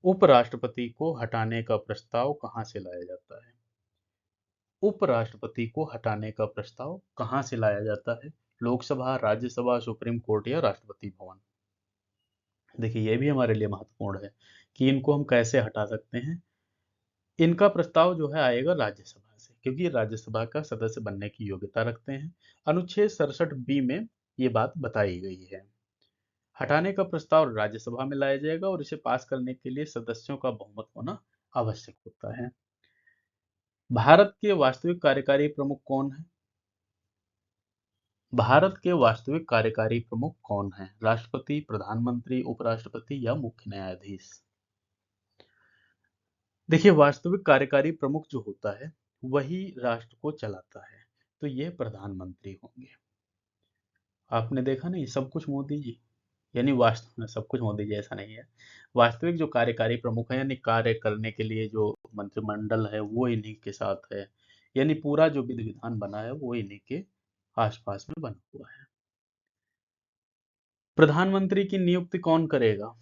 उपराष्ट्रपति को हटाने का प्रस्ताव कहां से लाया जाता है? उपराष्ट्रपति को हटाने का प्रस्ताव कहां से लाया जाता है? लोकसभा, राज्यसभा, सुप्रीम कोर्ट या राष्ट्रपति भवन? देखिए, यह भी हमारे लिए महत्वपूर्ण है कि इनको हम कैसे हटा सकते हैं। इनका प्रस्ताव जो है आएगा राज्यसभा से, क्योंकि ये राज्यसभा का सदस्य बनने की योग्यता रखते हैं। अनुच्छेद 67 बी में ये बात बताई गई है। हटाने का प्रस्ताव राज्यसभा में लाया जाएगा, और इसे पास करने के लिए सदस्यों का बहुमत होना आवश्यक होता है। भारत के वास्तविक कार्यकारी प्रमुख कौन है? भारत के वास्तविक कार्यकारी प्रमुख कौन हैं? राष्ट्रपति, प्रधानमंत्री, उपराष्ट्रपति या मुख्य न्यायाधीश? देखिए, वास्तविक कार्यकारी प्रमुख जो होता है वही राष्ट्र को चलाता है, तो ये प्रधानमंत्री होंगे। आपने देखा नहीं, सब कुछ मोदी जी, यानी वास्तव में सब कुछ मोदी जी ऐसा नहीं है। वास्तविक जो कार्यकारी प्रमुख है यानी कार्य करने के लिए जो मंत्रिमंडल है वो इन्हीं के साथ है, यानी पूरा जो विधि विधान बना है वो इन्हीं के आसपास में बना हुआ है। प्रधानमंत्री की नियुक्ति कौन करेगा?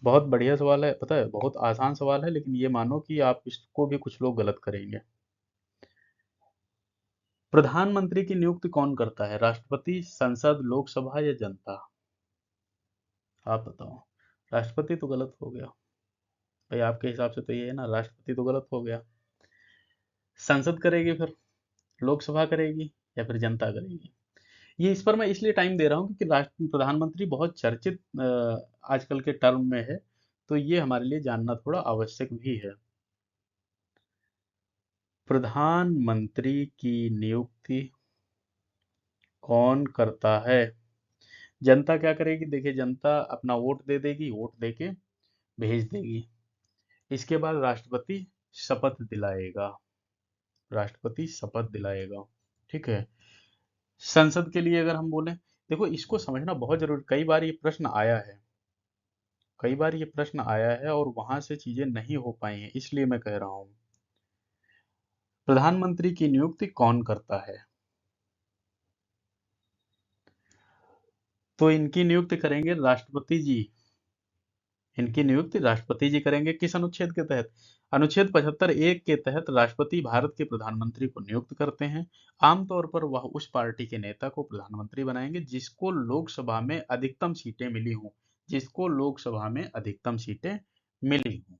बहुत बढ़िया सवाल है, पता है बहुत आसान सवाल है, लेकिन ये मानो कि आप इसको भी कुछ लोग गलत करेंगे। प्रधानमंत्री की नियुक्ति कौन करता है? राष्ट्रपति, संसद, लोकसभा या जनता? आप बताओ। राष्ट्रपति तो गलत हो गया भाई, आपके हिसाब से तो ये है ना, राष्ट्रपति तो गलत हो गया। संसद करेगी फिर, लोकसभा करेगी या फिर जनता करेगी? ये इस पर मैं इसलिए टाइम दे रहा हूँ क्योंकि राष्ट्र प्रधानमंत्री बहुत चर्चित आजकल के टर्म में है, तो ये हमारे लिए जानना थोड़ा आवश्यक भी है। प्रधानमंत्री की नियुक्ति कौन करता है? जनता क्या करेगी? देखिए, जनता अपना वोट दे देगी, वोट देके भेज देगी। इसके बाद राष्ट्रपति शपथ दिलाएगा, राष्ट्रपति शपथ दिलाएगा। ठीक है। संसद के लिए अगर हम बोलें, देखो इसको समझना बहुत जरूरी, कई बार ये प्रश्न आया है, कई बार ये प्रश्न आया है और वहां से चीजें नहीं हो पाई हैं, इसलिए मैं कह रहा हूं। प्रधानमंत्री की नियुक्ति कौन करता है? तो इनकी नियुक्ति करेंगे राष्ट्रपति जी। इनकी नियुक्ति राष्ट्रपति जी करेंगे। किस अनुच्छेद के तहत? अनुच्छेद 75(1) के तहत राष्ट्रपति भारत के प्रधानमंत्री को नियुक्त करते हैं। आमतौर पर वह उस पार्टी के नेता को प्रधानमंत्री बनाएंगे जिसको लोकसभा में अधिकतम सीटें मिली हों, जिसको लोकसभा में अधिकतम सीटें मिली हों।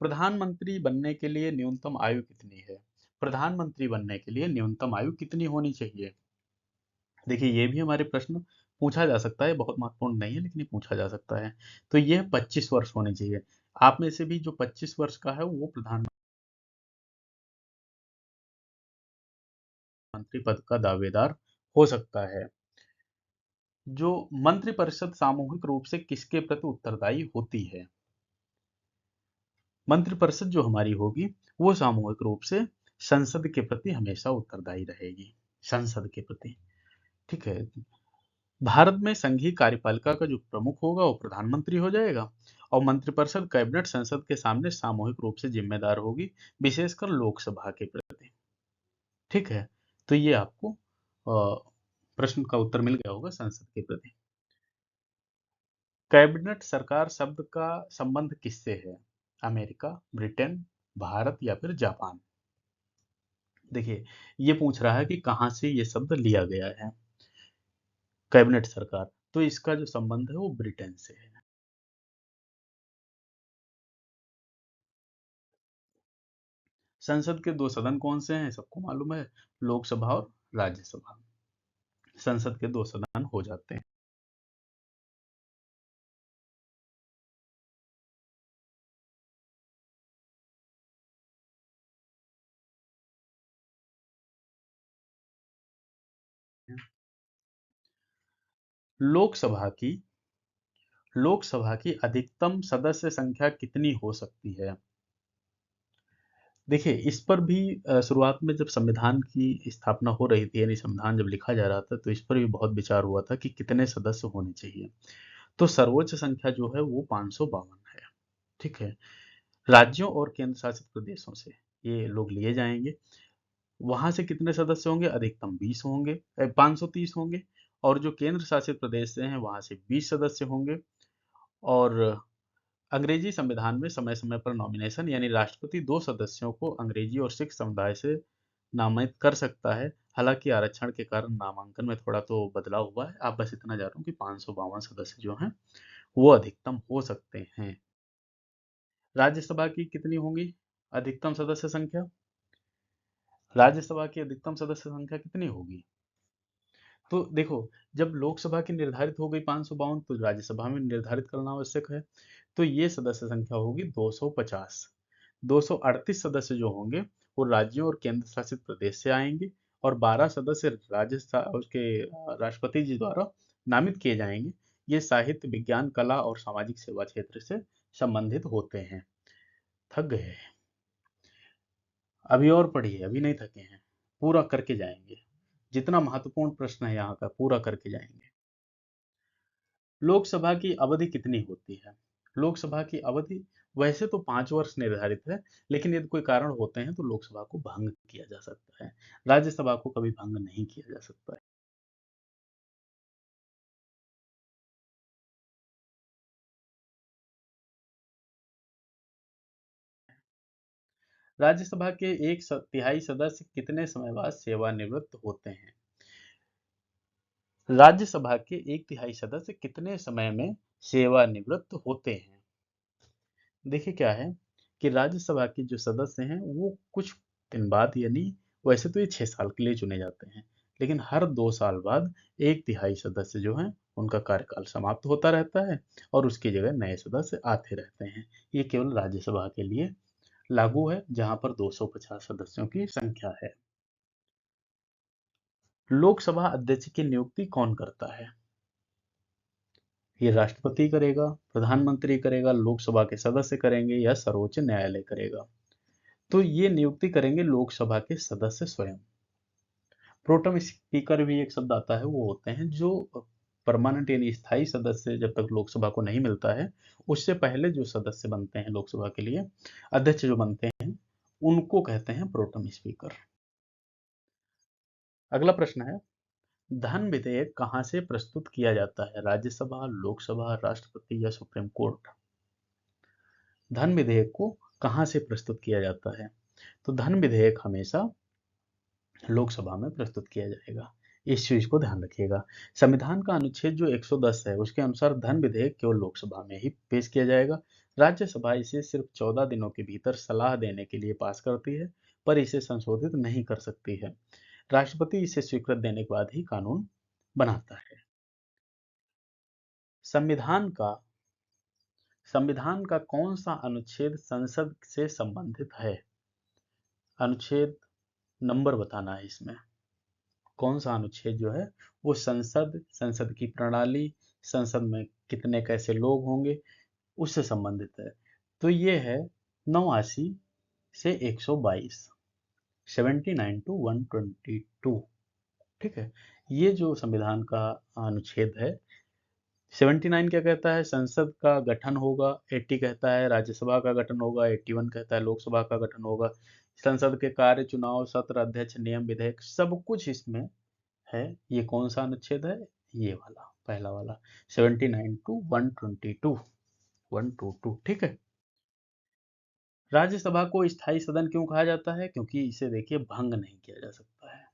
प्रधानमंत्री बनने के लिए न्यूनतम आयु कितनी है? प्रधानमंत्री बनने के लिए न्यूनतम आयु कितनी होनी चाहिए? देखिए, ये भी हमारे प्रश्न पूछा जा सकता है, बहुत महत्वपूर्ण नहीं है लेकिन ये पूछा जा सकता है। तो यह 25 वर्ष होने चाहिए। आप में से भी जो 25 वर्ष का है वो प्रधानमंत्री पद का दावेदार हो सकता है। जो मंत्रिपरिषद सामूहिक रूप से किसके प्रति उत्तरदायी होती है? मंत्रिपरिषद जो हमारी होगी वो सामूहिक रूप से संसद के प्रति हमेशा उत्तरदायी रहेगी, संसद के प्रति। ठीक है। भारत में संघीय कार्यपालिका का जो प्रमुख होगा वो प्रधानमंत्री हो जाएगा और मंत्रिपरिषद कैबिनेट संसद के सामने सामूहिक रूप से जिम्मेदार होगी, विशेषकर लोकसभा के प्रति। ठीक है। तो ये आपको प्रश्न का उत्तर मिल गया होगा संसद के प्रति। कैबिनेट सरकार शब्द का संबंध किससे है? अमेरिका, ब्रिटेन, भारत या फिर जापान? देखिए, ये पूछ रहा है कि कहाँ से ये शब्द लिया गया है, कैबिनेट सरकार, तो इसका जो संबंध है वो ब्रिटेन से है। संसद के दो सदन कौन से हैं? सबको मालूम है, लोकसभा और राज्यसभा। संसद के दो सदन हो जाते हैं। लोकसभा की लोकसभा की अधिकतम सदस्य संख्या कितनी हो सकती है? देखिए, इस पर भी शुरुआत में जब संविधान की स्थापना हो रही थी, यानी संविधान जब लिखा जा रहा था, तो इस पर भी बहुत विचार हुआ था कि कितने सदस्य होने चाहिए। तो सर्वोच्च संख्या जो है वो 552 है। ठीक है। राज्यों और केंद्र शासित प्रदेशों से ये लोग लिए जाएंगे। वहां से कितने सदस्य होंगे? अधिकतम 20 होंगे, 530 होंगे। और जो केंद्र शासित प्रदेश से हैं वहां से 20 सदस्य होंगे। और अंग्रेजी संविधान में समय समय पर नॉमिनेशन, यानी राष्ट्रपति दो सदस्यों को अंग्रेजी और सिख समुदाय से नामित कर सकता है। हालांकि आरक्षण के कारण नामांकन में थोड़ा तो बदलाव हुआ है। आप बस इतना जा रहा हूँ कि 552 सदस्य जो हैं वो अधिकतम हो सकते हैं। राज्यसभा की कितनी होंगी अधिकतम सदस्य संख्या? राज्यसभा की अधिकतम सदस्य संख्या कितनी होगी? तो देखो, जब लोकसभा की निर्धारित हो गई 552, तो राज्यसभा में निर्धारित करना आवश्यक है। तो ये सदस्य संख्या होगी 250। 238 सदस्य जो होंगे वो राज्यों और केंद्र शासित प्रदेश से आएंगे और 12 सदस्य उसके राष्ट्रपति जी द्वारा नामित किए जाएंगे। ये साहित्य, विज्ञान, कला और सामाजिक सेवा क्षेत्र से संबंधित होते हैं। थक गए? अभी और पढ़िए, अभी नहीं थके हैं, पूरा करके जाएंगे। जितना महत्वपूर्ण प्रश्न है यहाँ का, पूरा करके जाएंगे। लोकसभा की अवधि कितनी होती है? लोकसभा की अवधि वैसे तो 5 वर्ष निर्धारित है, लेकिन यदि कोई कारण होते हैं तो लोकसभा को भंग किया जा सकता है। राज्यसभा को कभी भंग नहीं किया जा सकता है। राज्यसभा के एक तिहाई सदस्य कितने समय बाद सेवानिवृत्त होते हैं? राज्यसभा के एक तिहाई सदस्य कितने समय में सेवानिवृत्त होते हैं? देखिए क्या है कि राज्यसभा के जो सदस्य हैं वो कुछ दिन बाद, यानी वैसे तो ये 6 साल के लिए चुने जाते हैं, लेकिन हर 2 साल बाद एक तिहाई सदस्य जो हैं उनका कार्यकाल समाप्त होता रहता है और उसकी जगह नए सदस्य आते रहते हैं। ये केवल राज्यसभा के लिए लागू है, जहां पर 250 सदस्यों की संख्या है। लोकसभा अध्यक्ष की नियुक्ति कौन करता है? ये राष्ट्रपति करेगा, प्रधानमंत्री करेगा, लोकसभा के सदस्य करेंगे या सर्वोच्च न्यायालय करेगा? तो ये नियुक्ति करेंगे लोकसभा के सदस्य स्वयं। प्रोटम स्पीकर भी एक शब्द आता है, वो होते हैं जो परमानेंट यानी स्थायी सदस्य जब तक लोकसभा को नहीं मिलता है, उससे पहले जो सदस्य बनते हैं लोकसभा के लिए, अध्यक्ष जो बनते हैं, उनको कहते हैं प्रोटम स्पीकर। अगला प्रश्न है, धन विधेयक कहाँ से प्रस्तुत किया जाता है? राज्यसभा, लोकसभा, राष्ट्रपति या सुप्रीम कोर्ट? धन विधेयक को कहाँ से प्रस्तुत किया जाता है? तो धन विधेयक हमेशा लोकसभा में प्रस्तुत किया जाएगा। इस चीज को ध्यान रखिएगा। संविधान का अनुच्छेद जो 110 है उसके अनुसार धन विधेयक केवल लोकसभा में ही पेश किया जाएगा। राज्यसभा इसे सिर्फ 14 दिनों के भीतर सलाह देने के लिए पास करती है, पर इसे संशोधित नहीं कर सकती है। राष्ट्रपति इसे स्वीकृत देने के बाद ही कानून बनाता है। संविधान का संविधान का कौन सा अनुच्छेद संसद से संबंधित है? अनुच्छेद नंबर बताना है इसमें। कौन सा अनुच्छेद जो है वो संसद की प्रणाली, संसद में कितने कैसे लोग होंगे, उससे संबंधित है। तो ये है 89 से 122, 79 टू 122। ठीक है, ये जो संविधान का अनुच्छेद है, 79 क्या कहता है? संसद का गठन होगा। 80 कहता है राज्यसभा का गठन होगा। 81 कहता है लोकसभा का गठन होगा। संसद के कार्य, चुनाव, सत्र, अध्यक्ष, नियम, विधेयक, सब कुछ इसमें है। ये कौन सा अनुच्छेद है? ये वाला, पहला वाला, 79 टू 122, 122। ठीक है। राज्यसभा को स्थायी सदन क्यों कहा जाता है? क्योंकि इसे देखिए भंग नहीं किया जा सकता है।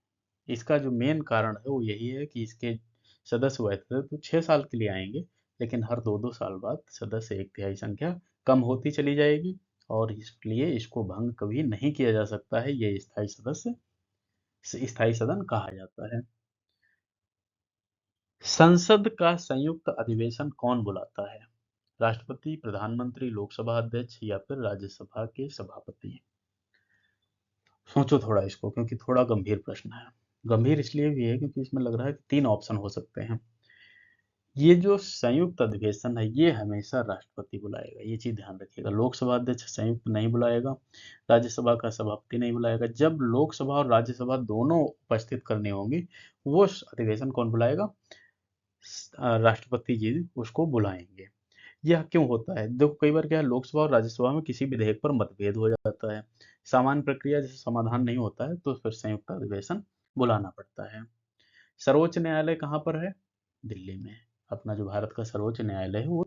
इसका जो मेन कारण है वो यही है कि इसके सदस्य वैसे तो 6 साल के लिए आएंगे, लेकिन हर 2-2 साल बाद सदस्य एक तिहाई संख्या कम होती चली जाएगी और इसलिए इसको भंग कभी नहीं किया जा सकता है। ये स्थायी सदन कहा जाता है। संसद का संयुक्त अधिवेशन कौन बुलाता है? राष्ट्रपति, प्रधानमंत्री, लोकसभा अध्यक्ष या फिर राज्यसभा के सभापति? सोचो थोड़ा इसको, क्योंकि थोड़ा गंभीर प्रश्न है। गंभीर इसलिए भी है क्योंकि इसमें लग रहा है कि 3 ऑप्शन हो सकते हैं। ये जो संयुक्त अधिवेशन है ये हमेशा राष्ट्रपति बुलाएगा, ये चीज ध्यान रखिएगा। लोकसभा अध्यक्ष संयुक्त नहीं बुलाएगा, राज्यसभा का सभापति नहीं बुलाएगा। जब लोकसभा और राज्यसभा दोनों उपस्थित करनी होंगी, वो अधिवेशन कौन बुलाएगा? राष्ट्रपति जी उसको बुलाएंगे। यह क्यों होता है? देखो कई बार क्या है, लोकसभा और राज्यसभा में किसी विधेयक पर मतभेद हो जाता है, सामान्य प्रक्रिया जैसे समाधान नहीं होता है, तो फिर संयुक्त अधिवेशन बुलाना पड़ता है। सर्वोच्च न्यायालय कहाँ पर है? दिल्ली में। अपना जो भारत का सर्वोच्च न्यायालय है वो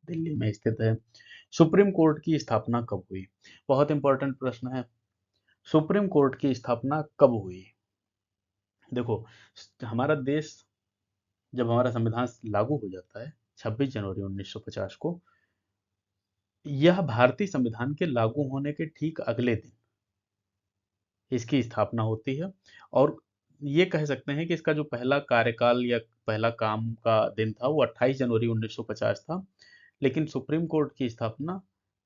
दिल्ली में स्थित है। सुप्रीम कोर्ट की स्थापना कब हुई? बहुत इंपॉर्टेंट प्रश्न है। सुप्रीम कोर्ट की स्थापना कब हुई? देखो, हमारा देश जब हमारा संविधान लागू हो जाता है 26 जनवरी 1950 को, यह भारतीय संविधान के लागू होने के ठीक अगले दिन इसकी स्थापना होती है और ये कह सकते हैं कि इसका जो पहला कार्यकाल या पहला काम का दिन था वो 28 जनवरी 1950 था, लेकिन सुप्रीम कोर्ट की स्थापना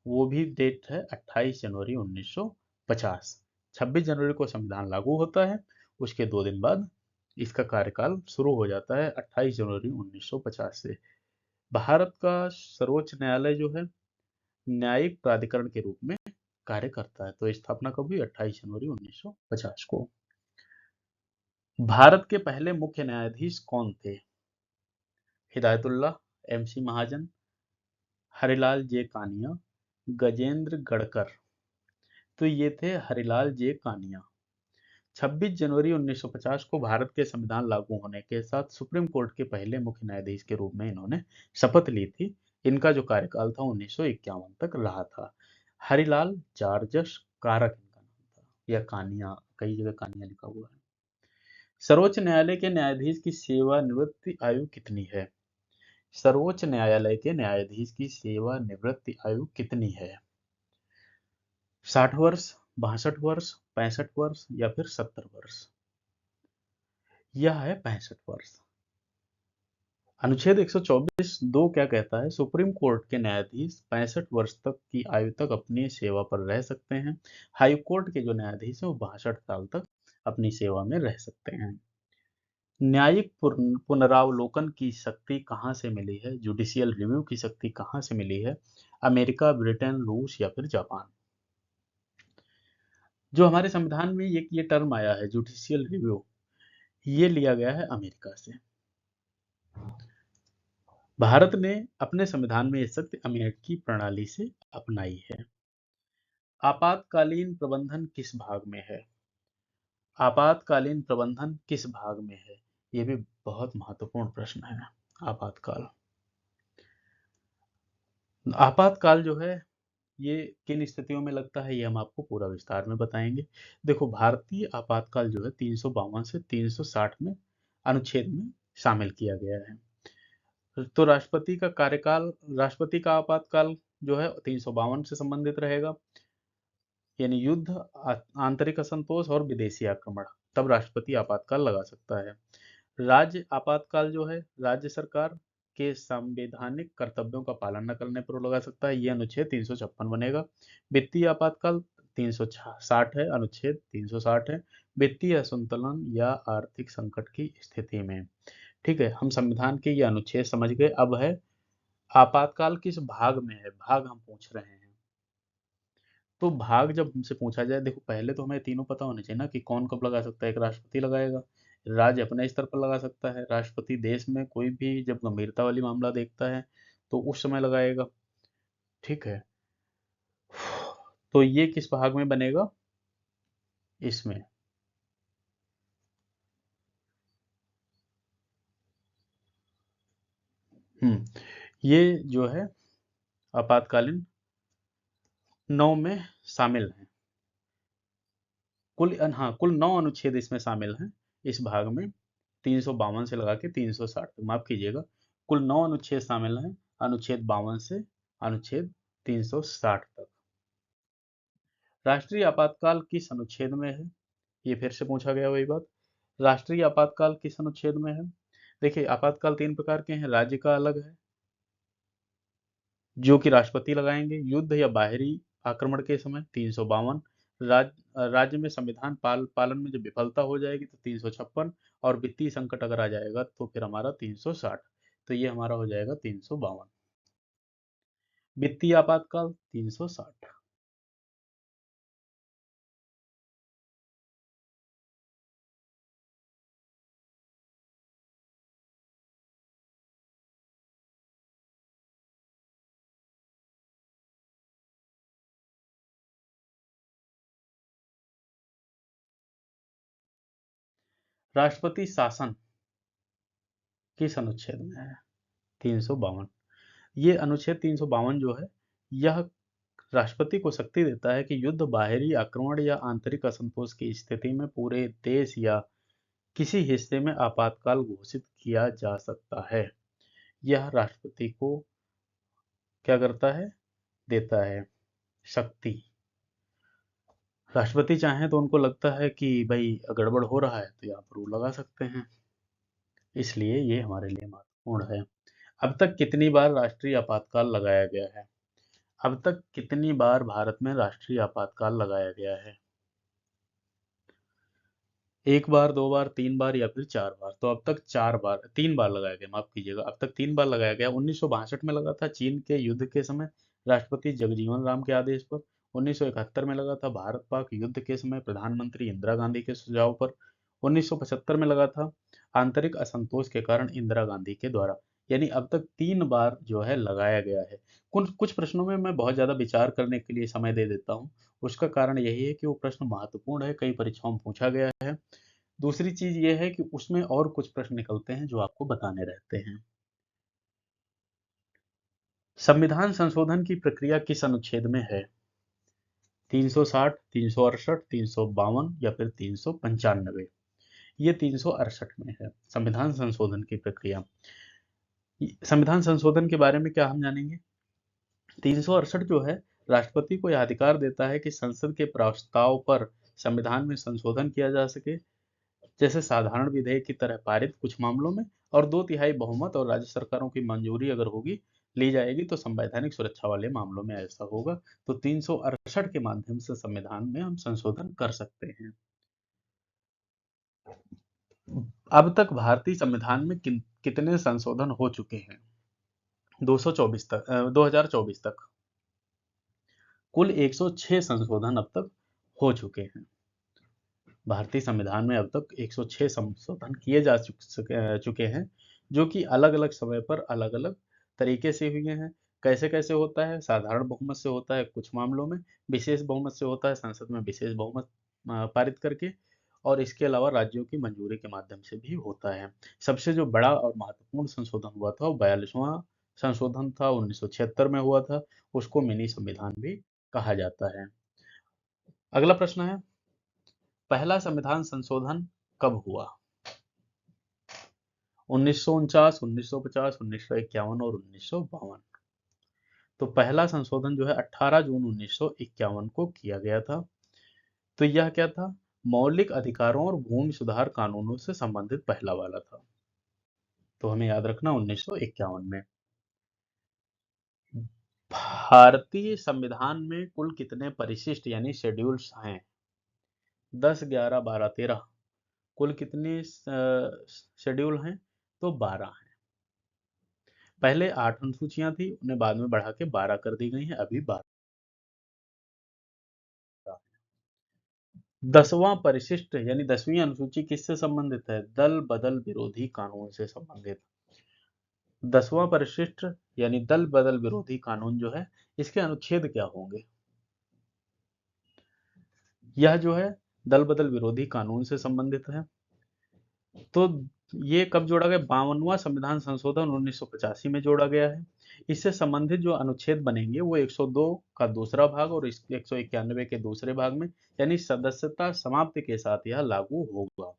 वो भी डेट है 28 जनवरी 1950। 26 जनवरी को संविधान लागू होता है, उसके 2 दिन बाद इसका कार्यकाल शुरू हो जाता है 28 जनवरी 1950 से। भारत का सर्वोच्च न्यायालय जो है न्यायिक प्राधिकरण के रूप में कार्य करता है। तो स्थापना कब हुई? 28 जनवरी 1950 को। भारत के पहले मुख्य न्यायाधीश कौन थे? हिदायतुल्लाह, एमसी महाजन, हरिलाल जे कानिया, गजेंद्र गढ़कर। तो ये थे हरिलाल जे कानिया। 26 जनवरी 1950 को भारत के संविधान लागू होने के साथ सुप्रीम कोर्ट के पहले मुख्य न्यायाधीश के रूप में इन्होंने शपथ ली थी। इनका जो कार्यकाल था 1951 तक रहा था। हरिलाल जार्जस कारक इनका नाम था, या कानिया, कई जगह कानिया लिखा हुआ है। सर्वोच्च न्यायालय के न्यायाधीश की सेवानिवृत्ति आयु कितनी है? सर्वोच्च न्यायालय के न्यायाधीश की सेवानिवृत्ति आयु कितनी है? 60 वर्ष, 62 वर्ष, 65 वर्ष या फिर 70 वर्ष? यह है 65 वर्ष। अनुच्छेद 124 दो क्या कहता है? सुप्रीम कोर्ट के न्यायाधीश 65 वर्ष तक की आयु तक अपनी सेवा पर रह सकते हैं। हाई कोर्ट के जो न्यायाधीश हैं वो 62 साल तक अपनी सेवा में रह सकते हैं। न्यायिक पुनरावलोकन की शक्ति कहाँ से मिली है? जुडिशियल रिव्यू की शक्ति कहाँ से मिली है? अमेरिका, ब्रिटेन, रूस या फिर जापान? जो हमारे संविधान में ये टर्म आया है जुडिशियल रिव्यू, ये लिया गया है अमेरिका से। भारत ने अपने संविधान में ये शक्ति अमेरिकी प्रणाली से अपनाई है। आपातकालीन प्रबंधन किस भाग में है? आपातकालीन प्रबंधन किस भाग में है? ये भी बहुत महत्वपूर्ण प्रश्न है। आपातकाल आपातकाल जो है ये किन स्थितियों में लगता है, ये हम आपको पूरा विस्तार में बताएंगे। देखो, भारतीय आपातकाल जो है 352 से 360 में अनुच्छेद में शामिल किया गया है। तो राष्ट्रपति का आपातकाल जो है 352 से संबंधित रहेगा, यानी युद्ध, आंतरिक असंतोष और विदेशी आक्रमण, तब राष्ट्रपति आपातकाल लगा सकता है। राज्य आपातकाल जो है राज्य सरकार के संवैधानिक कर्तव्यों का पालन न करने पर लगा सकता है, ये अनुच्छेद 356 बनेगा। वित्तीय आपातकाल 360 है, अनुच्छेद 360 है, वित्तीय असंतुलन या आर्थिक संकट की स्थिति में। ठीक है, हम संविधान के ये अनुच्छेद समझ गए। अब है आपातकाल किस भाग में है, भाग हम पूछ रहे हैं। तो भाग जब हमसे पूछा जाए, देखो पहले तो हमें तीनों पता होने चाहिए ना कि कौन कब लगा सकता है। एक राष्ट्रपति लगाएगा, राज्य अपने स्तर पर लगा सकता है, राष्ट्रपति देश में कोई भी जब गंभीरता वाली मामला देखता है तो उस समय लगाएगा। ठीक है, तो ये किस भाग में बनेगा? इसमें। ये जो है आपातकालीन 9 में शामिल है। कुल 9 अनुच्छेद इसमें शामिल हैं इस भाग में, 352 से लगा के 360 तक, माफ कीजिएगा, कुल 9 अनुच्छेद शामिल हैं, अनुच्छेद 52 से अनुच्छेद 360 तक। राष्ट्रीय आपातकाल किस अनुच्छेद में है? ये फिर से पूछा गया वही बात। राष्ट्रीय आपातकाल किस अनुच्छेद में है? देखिए, आपातकाल 3 प्रकार के हैं। राज्य का अलग है, जो कि राष्ट्रपति लगाएंगे। युद्ध या बाहरी आक्रमण के समय 352। राज्य में संविधान पालन में जब विफलता हो जाएगी तो 356, और वित्तीय संकट अगर आ जाएगा तो फिर हमारा 360। तो ये हमारा हो जाएगा 352। वित्तीय आपातकाल 360। राष्ट्रपति शासन किस अनुच्छेद में है? 352। ये अनुच्छेद 352 जो है, यह राष्ट्रपति को शक्ति देता है कि युद्ध, बाहरी आक्रमण या आंतरिक असंतोष की स्थिति में पूरे देश या किसी हिस्से में आपातकाल घोषित किया जा सकता है। यह राष्ट्रपति को क्या करता है? देता है शक्ति। राष्ट्रपति चाहें तो उनको लगता है कि भाई गड़बड़ हो रहा है तो यहाँ पर वो लगा सकते हैं, इसलिए ये हमारे लिए महत्वपूर्ण है। अब तक कितनी बार राष्ट्रीय आपातकाल लगाया गया है? अब तक कितनी बार भारत में राष्ट्रीय आपातकाल लगाया गया है? एक बार, दो बार, तीन बार या फिर चार बार? तो अब तक चार बार, तीन बार लगाया गया, माफ कीजिएगा, अब तक तीन बार लगाया गया। 1962 में लगा था चीन के युद्ध के समय राष्ट्रपति जगजीवन राम के आदेश पर। 1971 में लगा था भारत पाक युद्ध के समय प्रधानमंत्री इंदिरा गांधी के सुझाव पर। 1975 में लगा था आंतरिक असंतोष के कारण इंदिरा गांधी के द्वारा। यानी अब तक तीन बार जो है लगाया गया है। कुछ कुछ प्रश्नों में मैं बहुत ज्यादा विचार करने के लिए समय दे देता हूँ। उसका कारण यही है कि वो प्रश्न महत्वपूर्ण है, कई परीक्षाओं में पूछा गया है। दूसरी चीज ये है कि उसमें और कुछ प्रश्न निकलते हैं जो आपको बताने रहते हैं। संविधान संशोधन की प्रक्रिया किस अनुच्छेद में है? 360, 368, 352 या फिर 395? ये 368 में है संविधान संशोधन की प्रक्रिया। संविधान संशोधन के बारे में क्या हम जानेंगे? 368 जो है राष्ट्रपति को यह अधिकार देता है कि संसद के प्रस्ताव पर संविधान में संशोधन किया जा सके, जैसे साधारण विधेयक की तरह पारित कुछ मामलों में, और दो तिहाई बहुमत और राज्य सरकारों की मंजूरी अगर होगी ली जाएगी तो संवैधानिक सुरक्षा वाले मामलों में ऐसा होगा। तो 368 के माध्यम से संविधान में हम संशोधन कर सकते हैं। अब तक भारतीय संविधान में कितने संशोधन हो चुके हैं? 224 तक, 2024 तक कुल 106 संशोधन अब तक हो चुके हैं। भारतीय संविधान में अब तक 106 संशोधन किए जा चुके हैं, जो कि अलग अलग समय पर अलग अलग तरीके से हुए हैं। कैसे कैसे होता है? साधारण बहुमत से होता है कुछ मामलों में, विशेष बहुमत से होता है संसद में विशेष बहुमत पारित करके, और इसके अलावा राज्यों की मंजूरी के माध्यम से भी होता है। सबसे जो बड़ा और महत्वपूर्ण संशोधन हुआ था वो 42वां संशोधन था, 1976 में हुआ था। उसको मिनी संविधान भी कहा जाता है। अगला प्रश्न है, पहला संविधान संशोधन कब हुआ? 1949, 1950, 1951 और 1952। तो पहला संशोधन जो है 18 जून 1951 को किया गया था। तो यह क्या था? मौलिक अधिकारों और भूमि सुधार कानूनों से संबंधित पहला वाला था। तो हमें याद रखना 1951 में। भारतीय संविधान में कुल कितने परिशिष्ट यानी शेड्यूल्स हैं? 10, 11, 12, 13। कुल कितने शेड्यूल हैं? तो 12 हैं। पहले 8 अनुसूचियां थी, उन्हें बाद में बढ़ा के 12 कर दी गई हैं, अभी 12। 10वां परिशिष्ट यानी 10वीं अनुसूची किससे संबंधित है? दल बदल विरोधी कानून से संबंधित। 10वां परिशिष्ट यानी दल बदल विरोधी कानून जो है, इसके अनुच्छेद क्या होंगे? यह जो है दल बदल विरोधी कानून से संबंधित है। तो ये कब जोड़ा गया? 52वां संविधान संशोधन 1985 में जोड़ा गया है। इससे संबंधित जो अनुच्छेद बनेंगे वो 102 का दूसरा भाग और 191 के दूसरे भाग में, यानी सदस्यता समाप्ति के साथ यह लागू होगा।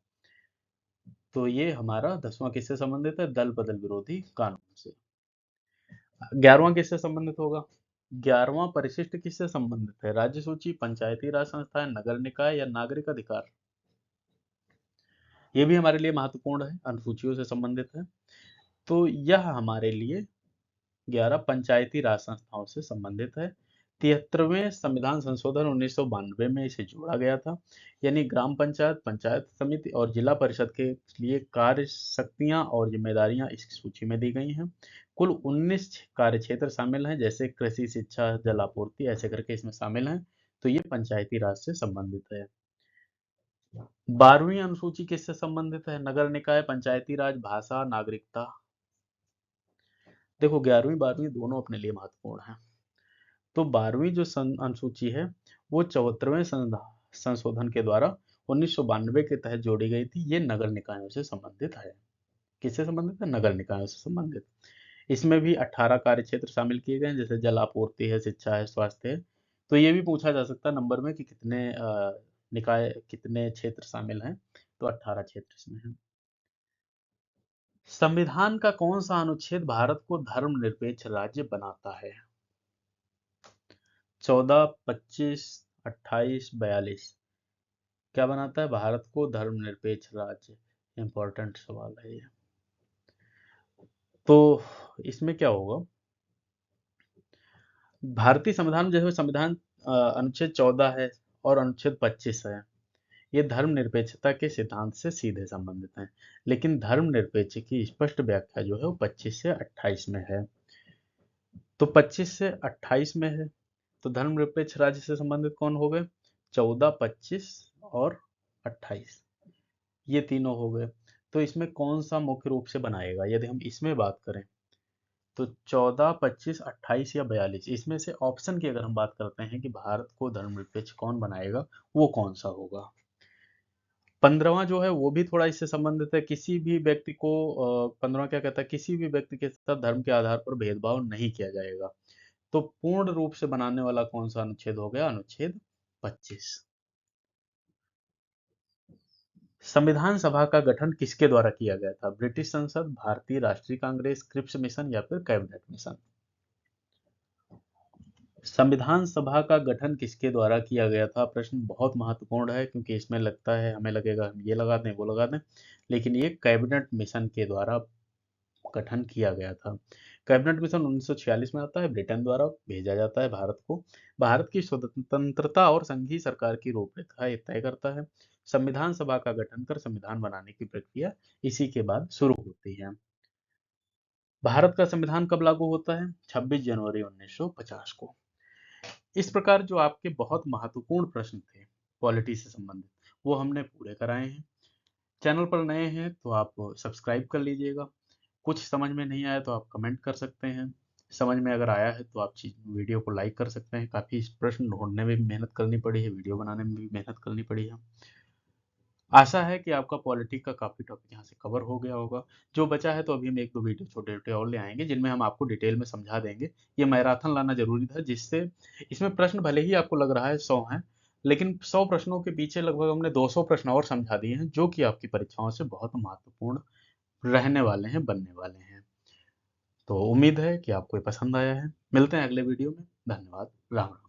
तो ये हमारा 10वां किससे संबंधित है? दल बदल विरोधी कानून से। 11वां किससे संबंधित होगा? 11वां परिशिष्ट किससे संबंधित है? राज्य सूची, पंचायती राज संस्थाएं, नगर निकाय या नागरिक अधिकार? ये भी हमारे लिए महत्वपूर्ण है, अनुसूचियों से संबंधित है। तो यह हमारे लिए 11 पंचायती राज संस्थाओं से संबंधित है। 73वें संविधान संशोधन 1992 में इसे जोड़ा गया था। यानी ग्राम पंचायत, पंचायत समिति और जिला परिषद के लिए कार्य शक्तियां और जिम्मेदारियां इस सूची में दी गई हैं। कुल 19 कार्य क्षेत्र शामिल हैं, जैसे कृषि, शिक्षा, जल आपूर्ति, ऐसे करके इसमें शामिल हैं। तो ये पंचायती राज से संबंधित है। 12वीं अनुसूची किससे संबंधित है? नगर निकाय, पंचायती राज, भाषा, नागरिकता। देखो 11वीं 12वीं दोनों अपने लिए महत्वपूर्ण है। तो 12वीं जो अनुसूची है वो 74वें संशोधन के द्वारा 1992 के तहत जोड़ी गई थी। ये नगर निकायों से संबंधित है। किससे संबंधित है? नगर निकायों से संबंधित। इसमें भी 18 कार्य क्षेत्र शामिल किए गए हैं, जैसे जल आपूर्ति है, शिक्षा है, स्वास्थ्य है। तो ये भी पूछा जा सकता है नंबर में कि कितने निकाय, कितने क्षेत्र शामिल हैं। तो 18 क्षेत्र इसमें है। संविधान का कौन सा अनुच्छेद भारत को धर्मनिरपेक्ष राज्य बनाता है? 14, 25, 28, 42 क्या बनाता है भारत को धर्मनिरपेक्ष राज्य? इंपॉर्टेंट सवाल है ये। तो इसमें क्या होगा, भारतीय संविधान जो है संविधान अनुच्छेद 14 है और अनुच्छेद 25 है, ये धर्मनिरपेक्षता के सिद्धांत से सीधे संबंधित हैं। लेकिन धर्मनिरपेक्ष की स्पष्ट व्याख्या जो है वो 25 से 28 में है। तो 25 से 28 में है, तो धर्मनिरपेक्ष राज्य से संबंधित कौन हो गए? 14, 25 और 28, ये तीनों हो गए। तो इसमें कौन सा मुख्य रूप से बनाएगा? यदि हम इसमें बात करें तो 14, 25, 28 या 42, इसमें से ऑप्शन की अगर हम बात करते हैं कि भारत को धर्मनिरपेक्ष कौन बनाएगा, वो कौन सा होगा? 15वां जो है वो भी थोड़ा इससे संबंधित है। किसी भी व्यक्ति को 15वां क्या कहता है, किसी भी व्यक्ति के साथ धर्म के आधार पर भेदभाव नहीं किया जाएगा। तो पूर्ण रूप से बनाने वाला कौन सा अनुच्छेद हो गया? अनुच्छेद 25। संविधान सभा का गठन किसके द्वारा किया गया था? ब्रिटिश संसद, भारतीय राष्ट्रीय कांग्रेस, क्रिप्स मिशन या फिर कैबिनेट मिशन? संविधान सभा का गठन किसके द्वारा किया गया था? प्रश्न बहुत महत्वपूर्ण है, क्योंकि इसमें लगता है हमें लगेगा हम ये लगा दें वो लगा दें, लेकिन ये कैबिनेट मिशन के द्वारा गठन किया गया था। कैबिनेट मिशन 1946 में आता है, ब्रिटेन द्वारा भेजा जाता है भारत को। भारत की स्वतंत्रता और संघीय सरकार की रूपरेखा ये तय करता है। संविधान सभा का गठन कर संविधान बनाने की प्रक्रिया इसी के बाद शुरू होती है। भारत का संविधान कब लागू होता है? 26 जनवरी 1950 को। इस प्रकार जो आपके बहुत महत्वपूर्ण प्रश्न थे पॉलिटी से संबंधित, वो हमने पूरे कराए हैं। चैनल पर नए हैं तो आप सब्सक्राइब कर लीजिएगा। कुछ समझ में नहीं आया तो आप कमेंट कर सकते हैं। समझ में अगर आया है तो आप वीडियो को लाइक कर सकते हैं। काफ़ी प्रश्न ढूंढने में भी मेहनत करनी पड़ी है, वीडियो बनाने में भी मेहनत करनी पड़ी है। आशा है कि आपका पॉलिटिक्स का काफ़ी टॉपिक यहाँ से कवर हो गया होगा। जो बचा है तो अभी हम 1-2 वीडियो छोटे-छोटे और ले आएँगे, जिनमें हम आपको डिटेल में समझा देंगे। ये मैराथन लाना ज़रूरी था, जिससे इसमें प्रश्न भले ही आपको लग रहा है 100 हैं, लेकिन 100 प्रश्नों के पीछे लगभग हमने 200 प्रश्न और समझा दिए हैं, जो कि आपकी परीक्षाओं से बहुत महत्वपूर्ण रहने वाले हैं, बनने वाले हैं। तो उम्मीद है कि आपको ये पसंद आया है। मिलते हैं अगले वीडियो में। धन्यवाद। राम राम।